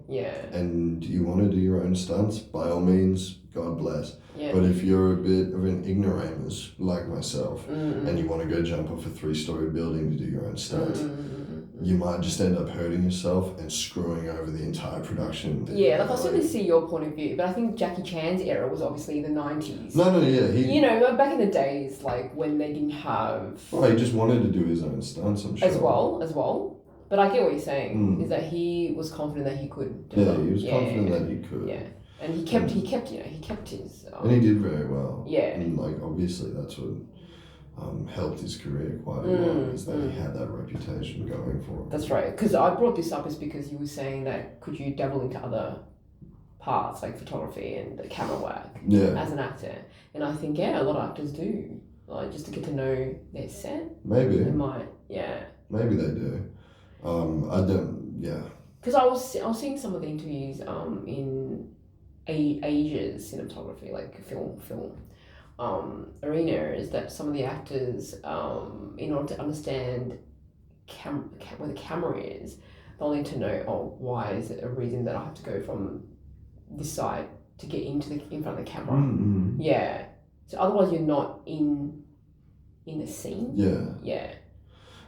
and you want to do your own stunts, by all means, God bless. Yeah. But if you're a bit of an ignoramus like myself, Mm. and you want to go jump off a 3-story building to do your own stunt, Mm. you might just end up hurting yourself and screwing over the entire production. Yeah, like I certainly see your point of view, but I think Jackie Chan's era was obviously the 90s. No, yeah, You know, back in the days, like when they didn't have Well, he just wanted to do his own stunts, I'm sure. as well. But I get what you're saying. Is that he was confident that he could do Yeah, it. he was confident that he could. Yeah, and he kept his. And he did very well. Yeah. And like obviously that's what helped his career quite a lot, is that he had that reputation going for him. That's right. Because I brought this up is because you were saying that could you dabble into other parts like photography and the camera work as an actor, and I think a lot of actors do, like just to get to know their set. Maybe. They might, Maybe they do. I don't. Yeah. Because I was seeing some of the interviews in Asia's cinematography, like film arena, is that some of the actors, in order to understand where the camera is, they'll need to know, why is it a reason that I have to go from this side to get in front of the camera? Mm-hmm. Yeah. So otherwise you're not in the scene. Yeah. Yeah.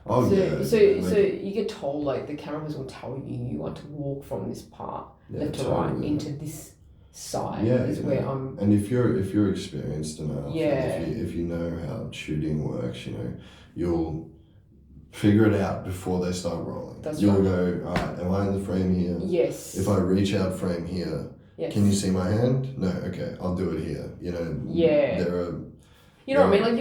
Oh, yeah. So you get told, like, the camera person will tell you want to walk from this part left to right into this side. Where I'm. And if you're experienced enough, Yeah. if you know how shooting works, you know, you'll figure it out before they start rolling. You'll go, all right, am I in the frame here? Yes. If I reach out frame here, can you see my hand? No, okay, I'll do it here. You know. Yeah. There are. You know what I mean? Like,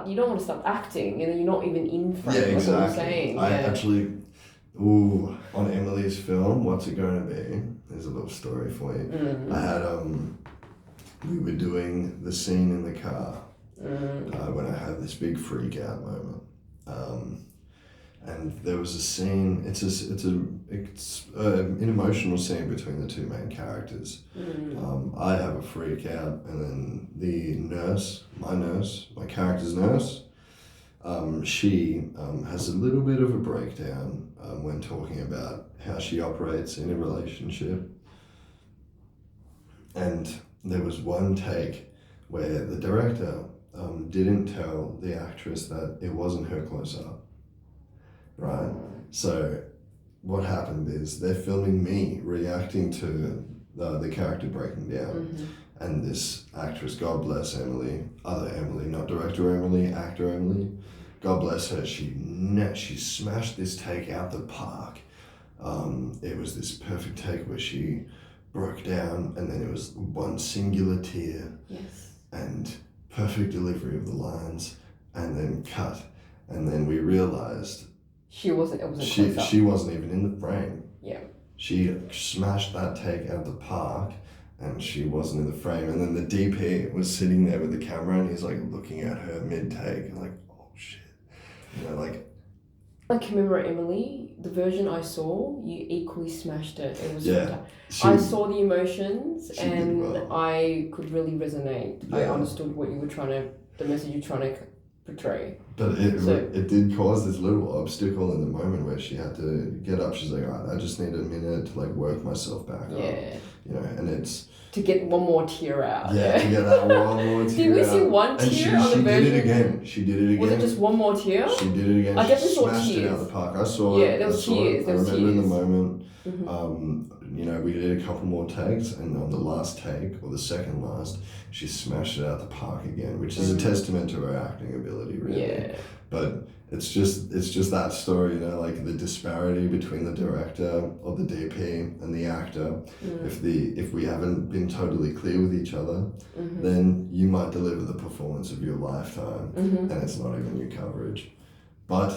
you don't want to start acting, and then you're not even in frame. Yeah, That's exactly. what I'm saying. I actually, on Emily's film, what's it going to be? There's a little story for you. I had we were doing the scene in the car when I had this big freak out moment, and there was a scene. It's an emotional scene between the two main characters. I have a freak out, and then the nurse, my character's nurse, she has a little bit of a breakdown when talking about how she operates in a relationship. And there was one take where the director didn't tell the actress that it wasn't her close-up, right? So what happened is they're filming me reacting to the character breaking down. And this actress, God bless Emily, other Emily, not director Emily, actor Emily, God bless her, she smashed this take out the park. It was this perfect take where she broke down, and then it was one singular tear. Yes. And perfect delivery of the lines, and then cut. And then we realized she wasn't even in the frame. Yeah. She smashed that take out the park, and she wasn't in the frame. And then the DP was sitting there with the camera, and he's like looking at her mid-take, and like, oh shit. You know, like. I can remember Emily, the version I saw, you equally smashed it. It was fantastic. She, I saw the emotions and well. I could really resonate. Yeah. I understood what you were the message you're trying to portray. But it did cause this little obstacle in the moment where she had to get up. She's like, all right, I just need a minute to like work myself back up. You know, and it's... To get one more tear out. Yeah, to get that one more tear out. Did we see one tear on the version? She did it again. She did it again. Was it just one more tear? She did it again. I definitely saw smashed tears. it out the park. I saw it. Yeah, there was tears. I remember in the moment. Mm-hmm. You know, we did a couple more takes, and on the last take, or the second last, she smashed it out the park again, which is a testament to her acting ability, really. Yeah. But it's just that story, you know, like the disparity between the director or the DP and the actor. If we haven't been totally clear with each other, then you might deliver the performance of your lifetime, and it's not even your coverage. But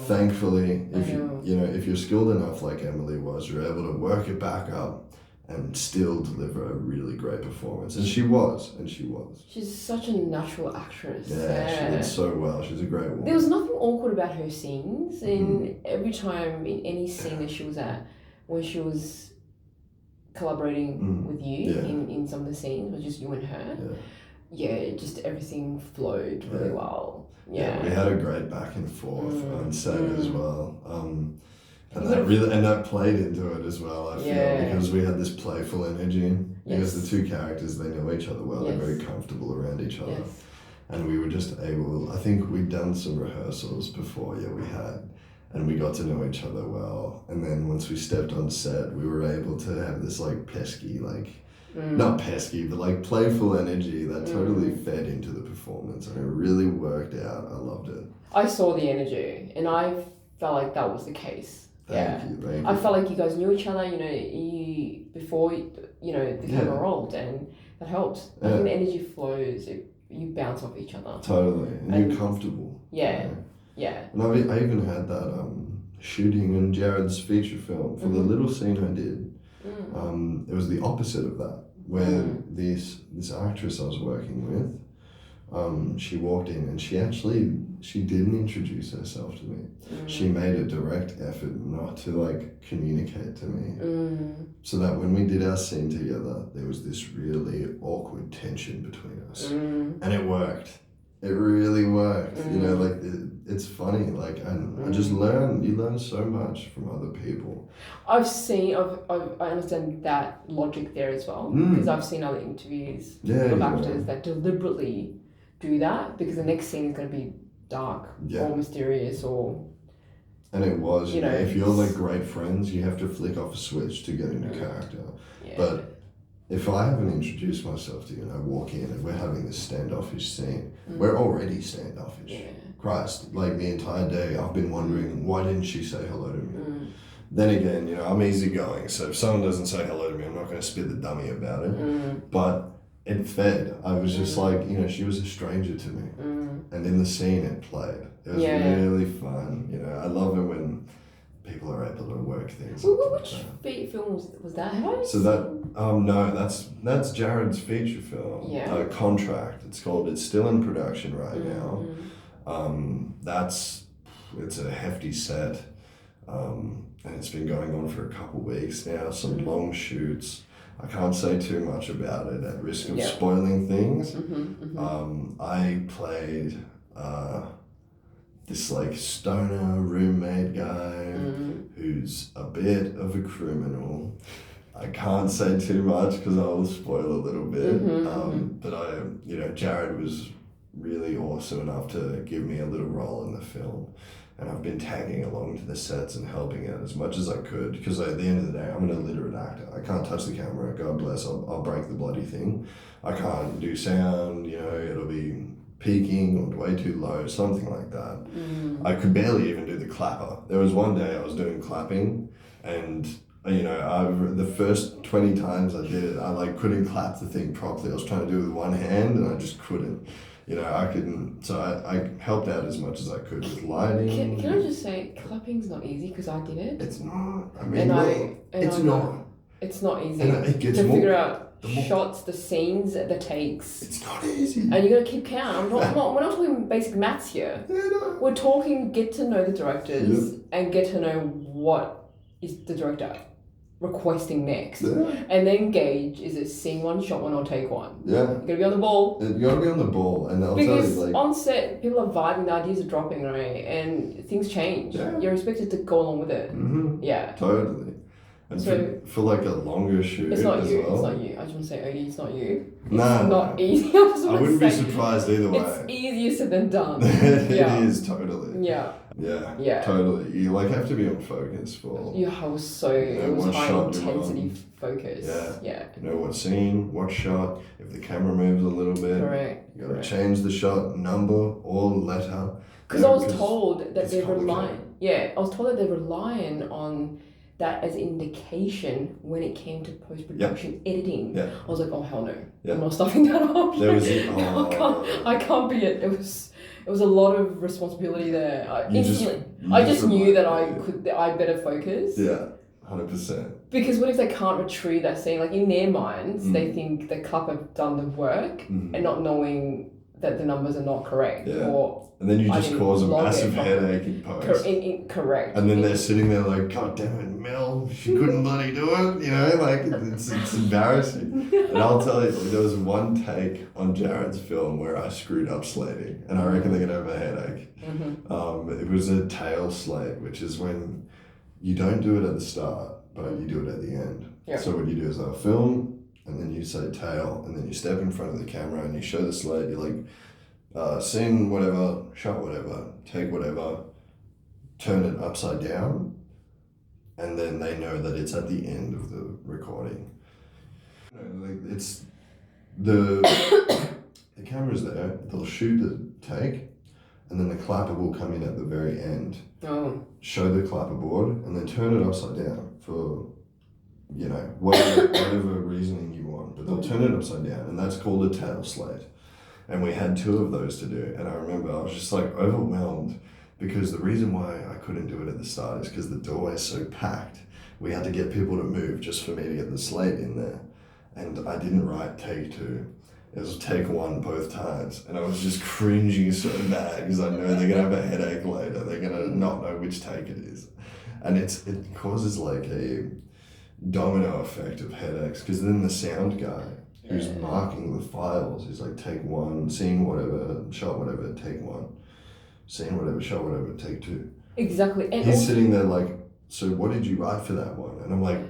thankfully, if you're skilled enough like Emily was, you're able to work it back up and still deliver a really great performance. And she was. She's such a natural actress. Yeah, she did so well. She's a great woman. There was nothing awkward about her scenes. And every time in any scene that she was at, when she was collaborating with you in some of the scenes, was just you and her. Just everything flowed really well. Yeah, we had a great back and forth on set as well. And that played into it as well, I feel, because we had this playful energy. Because the two characters, they know each other well. Yes. They're very comfortable around each other. Yes. And we were just able, I think we'd done some rehearsals before, we had. And we got to know each other well. And then once we stepped on set, we were able to have this like pesky, like, not pesky, but like playful energy that totally fed into the performance. And it really worked out. I loved it. I saw the energy and I felt like that was the case. Thank you. I felt like you guys knew each other, before, the camera rolled, and that helps. I think the energy flows, you bounce off each other. Totally. And you're comfortable. Yeah. And I even had that shooting in Jared's feature film for the little scene I did. It was the opposite of that, where this actress I was working with, she walked in and she didn't introduce herself to me. She made a direct effort not to like communicate to me, so that when we did our scene together, there was this really awkward tension between us, and it worked. It really worked. It's funny. Like, and I just you learn so much from other people. I understand that logic there as well, because I've seen other interviews of actors that deliberately do that because the next scene is going to be dark or mysterious and it was, if you're like great friends, you have to flick off a switch to get into character. But if I haven't introduced myself to you and I walk in and we're having this standoffish scene, we're already standoffish. Christ, like the entire day I've been wondering, why didn't she say hello to me? Then again, I'm easygoing, so if someone doesn't say hello to me, I'm not going to spit the dummy about it. But it fed. I was just like, she was a stranger to me. And in the scene it played. It was really fun. I love it when people are able to work things. Which film was that? So that, no, that's Jared's feature film, Contract. It's still in production right now. It's a hefty set. And it's been going on for a couple weeks now, some long shoots. I can't say too much about it at risk of spoiling things. I played this like stoner roommate guy who's a bit of a criminal. I can't say too much because I will spoil a little bit. But Jared was really awesome enough to give me a little role in the film. And I've been tagging along to the sets and helping out as much as I could, because at the end of the day, I'm an illiterate actor. I can't touch the camera, God bless, I'll break the bloody thing. I can't do sound, it'll be peaking or way too low, something like that. I could barely even do the clapper. There was one day I was doing clapping and the first 20 times I did it, I couldn't clap the thing properly. I was trying to do it with one hand and I just couldn't. I couldn't, so I helped out as much as I could with lighting. Can I just say, clapping's not easy because I did it. It's not. It's not. It's not easy and it gets to figure out shots, the scenes, the takes. It's not easy. And you got to keep count. We're not talking basic maths here. We're talking get to know the directors and get to know what is the director requesting next, and then gauge, is it scene one, shot one, or take one? You gotta be on the ball. You gotta be on the ball, and because tell you, on set people are vibing, the ideas are dropping, right, and things change. You're expected to go along with it. Totally. And so for a longer shoot, it's not you. Well. It's not you. I just want to say, Odie, it's not you. It's not easy. I wouldn't be surprised either way. It's easier said than done. It is totally. Yeah. Totally. You have to be on focus for. I was so it was high intensity focus. Yeah. You know what scene, what shot. If the camera moves a little bit, correct. You got to change the shot number or letter. Because I was told that they're relying. Yeah, I was told that they're relying on that as indication when it came to post-production editing. I was like, oh hell no, I'm not stuffing that up. There was I can't be it. It was a lot of responsibility there. I just knew that I better focus. 100%. Because what if they can't retrieve that scene? Like in their minds, they think the club have done the work and not knowing that the numbers are not correct and then you just cause a massive headache in post. Correct. And then they're sitting there like, God damn it, Mel, she couldn't bloody do it. It's embarrassing. And I'll tell you, there was one take on Jared's film where I screwed up slating, and I reckon they're gonna have a headache. It was a tail slate, which is when you don't do it at the start, but you do it at the end. So what you do is I'll film, and then you say tail, and then you step in front of the camera and you show the slate. You're like, scene whatever, shot whatever, take whatever, turn it upside down, and then they know that it's at the end of the recording. You know, like it's the camera's there. They'll shoot the take, and then the clapper will come in at the very end. Oh. Show the clapperboard, and then turn it upside down for, you know, whatever reasoning you want. But they'll turn it upside down, and that's called a tail slate. And we had 2 of those to do, and I remember I was just like overwhelmed, because the reason why I couldn't do it at the start is because the doorway's so packed. We had to get people to move just for me to get the slate in there. And I didn't write take 2. It was take 1 both times. And I was just cringing so bad because I know they're going to have a headache later. They're going to not know which take it is. And it causes like a domino effect of headaches, because then the sound guy who's marking the files is like take 1, scene whatever, shot whatever, take 1. Scene whatever, shot whatever, take 2. Exactly. And he's also, sitting there like, so what did you write for that one? And I'm like,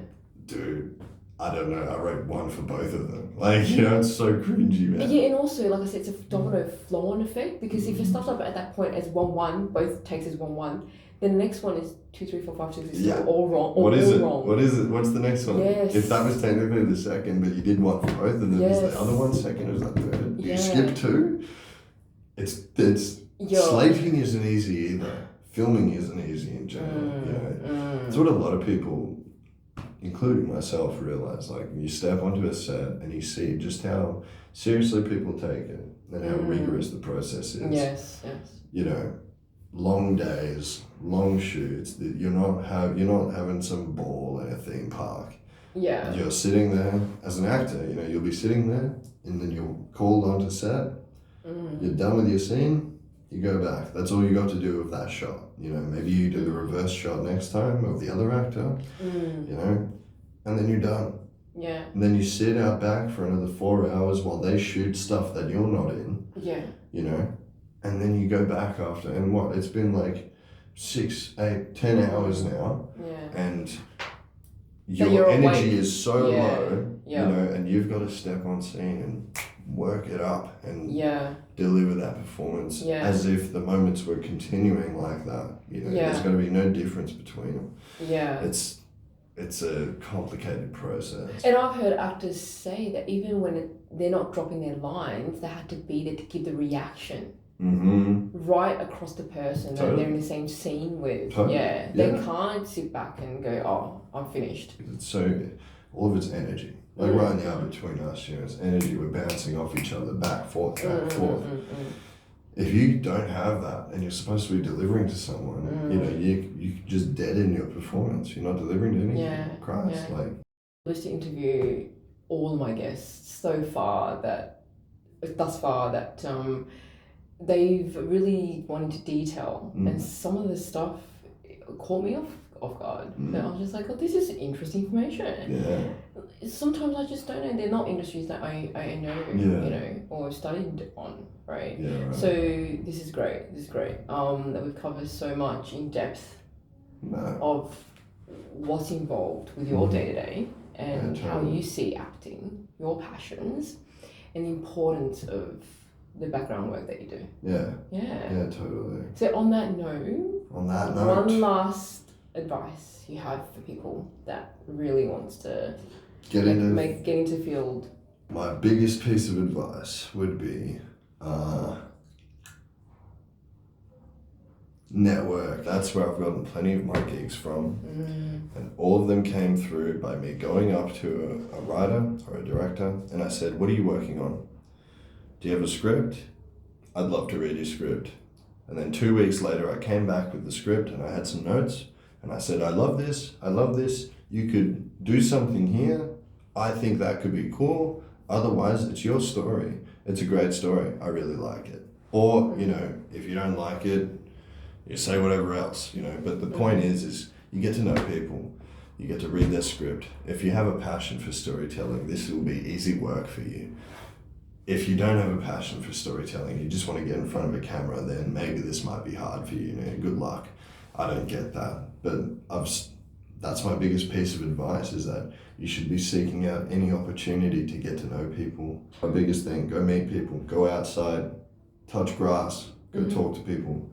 dude, I don't know. I wrote 1 for both of them. Like, you know, it's so cringy, man. yeah, and also, like I said, it's a domino flow-on effect, because if it starts up at that point as 1-1, both takes as 1-1, then the next one is 2, 3, 4, 5, 6, 7, all wrong. What is it? Wrong. What is it? What's the next one? Yes. If that was technically the second, but you did 1 for both, and then is the other one second, or is that third? You skip 2? It's slating isn't easy either. Filming isn't easy in general. You know, it's what a lot of people, including myself, realize. Like, you step onto a set and you see just how seriously people take it, and how rigorous the process is. Yes. You know, long days, long shoots. That you're not having some ball in a theme park. Yeah. You're sitting there as an actor. You know, you'll be sitting there, and then you're called onto set. You're done with your scene. You go back. That's all you got to do with that shot. You know, maybe you do the reverse shot next time of the other actor. You know, and then you're done. Yeah. And then you sit out back for another 4 hours while they shoot stuff that you're not in. Yeah. You know, and then you go back after, and what? It's been like 6, 8, 10 hours now. Yeah. And So your energy awake. is so low. Yeah. You know, and you've got to step on scene and work it up and deliver that performance as if the moments were continuing like that. You know, there's going to be no difference between them. Yeah. It's a complicated process. And I've heard actors say that even when they're not dropping their lines, they had to be there to give the reaction right across the person that they're in the same scene with. They can't sit back and go, oh, I'm finished. So all of it's energy. Like right now between us, you know, it's energy. We're bouncing off each other, back, forth, back, forth. If you don't have that and you're supposed to be delivering to someone, you know, you just deaden your performance. You're not delivering to anything. Christ, like. I was to interview all of my guests thus far that they've really gone into detail, and some of the stuff caught me off guard. And I was just like, oh, this is interesting information. Yeah. Sometimes I just don't know. They're not industries that I know, you know, or studied on, right? Yeah, right. So this is great. That we've covered so much in depth of what's involved with your day-to-day and how you see acting, your passions, and the importance of the background work that you do. Yeah, totally. So on that note, one last advice you have for people that really wants to get into field. My biggest piece of advice would be network. That's where I've gotten plenty of my gigs from, and all of them came through by me going up to a writer or a director, and I said, what are you working on? Do you have a script? I'd love to read your script. And then 2 weeks later, I came back with the script and I had some notes, and I said, I love this, you could do something here, I think that could be cool, otherwise it's your story. It's a great story, I really like it. Or, you know, if you don't like it, you say whatever else, you know, but the point is you get to know people, you get to read their script. If you have a passion for storytelling, this will be easy work for you. If you don't have a passion for storytelling, you just want to get in front of a camera, then maybe this might be hard for you, you know, good luck. I don't get that, but I've that's my biggest piece of advice, is that you should be seeking out any opportunity to get to know people. My biggest thing, go meet people, go outside, touch grass, go talk to people,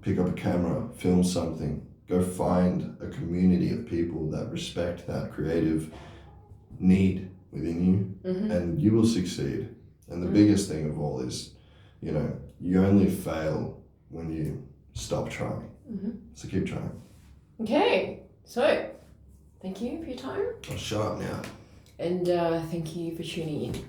pick up a camera, film something, go find a community of people that respect that creative need within you, and you will succeed. And the biggest thing of all is, you know, you only fail when you stop trying. So keep trying. Okay, so thank you for your time. I'll shut up now. And thank you for tuning in.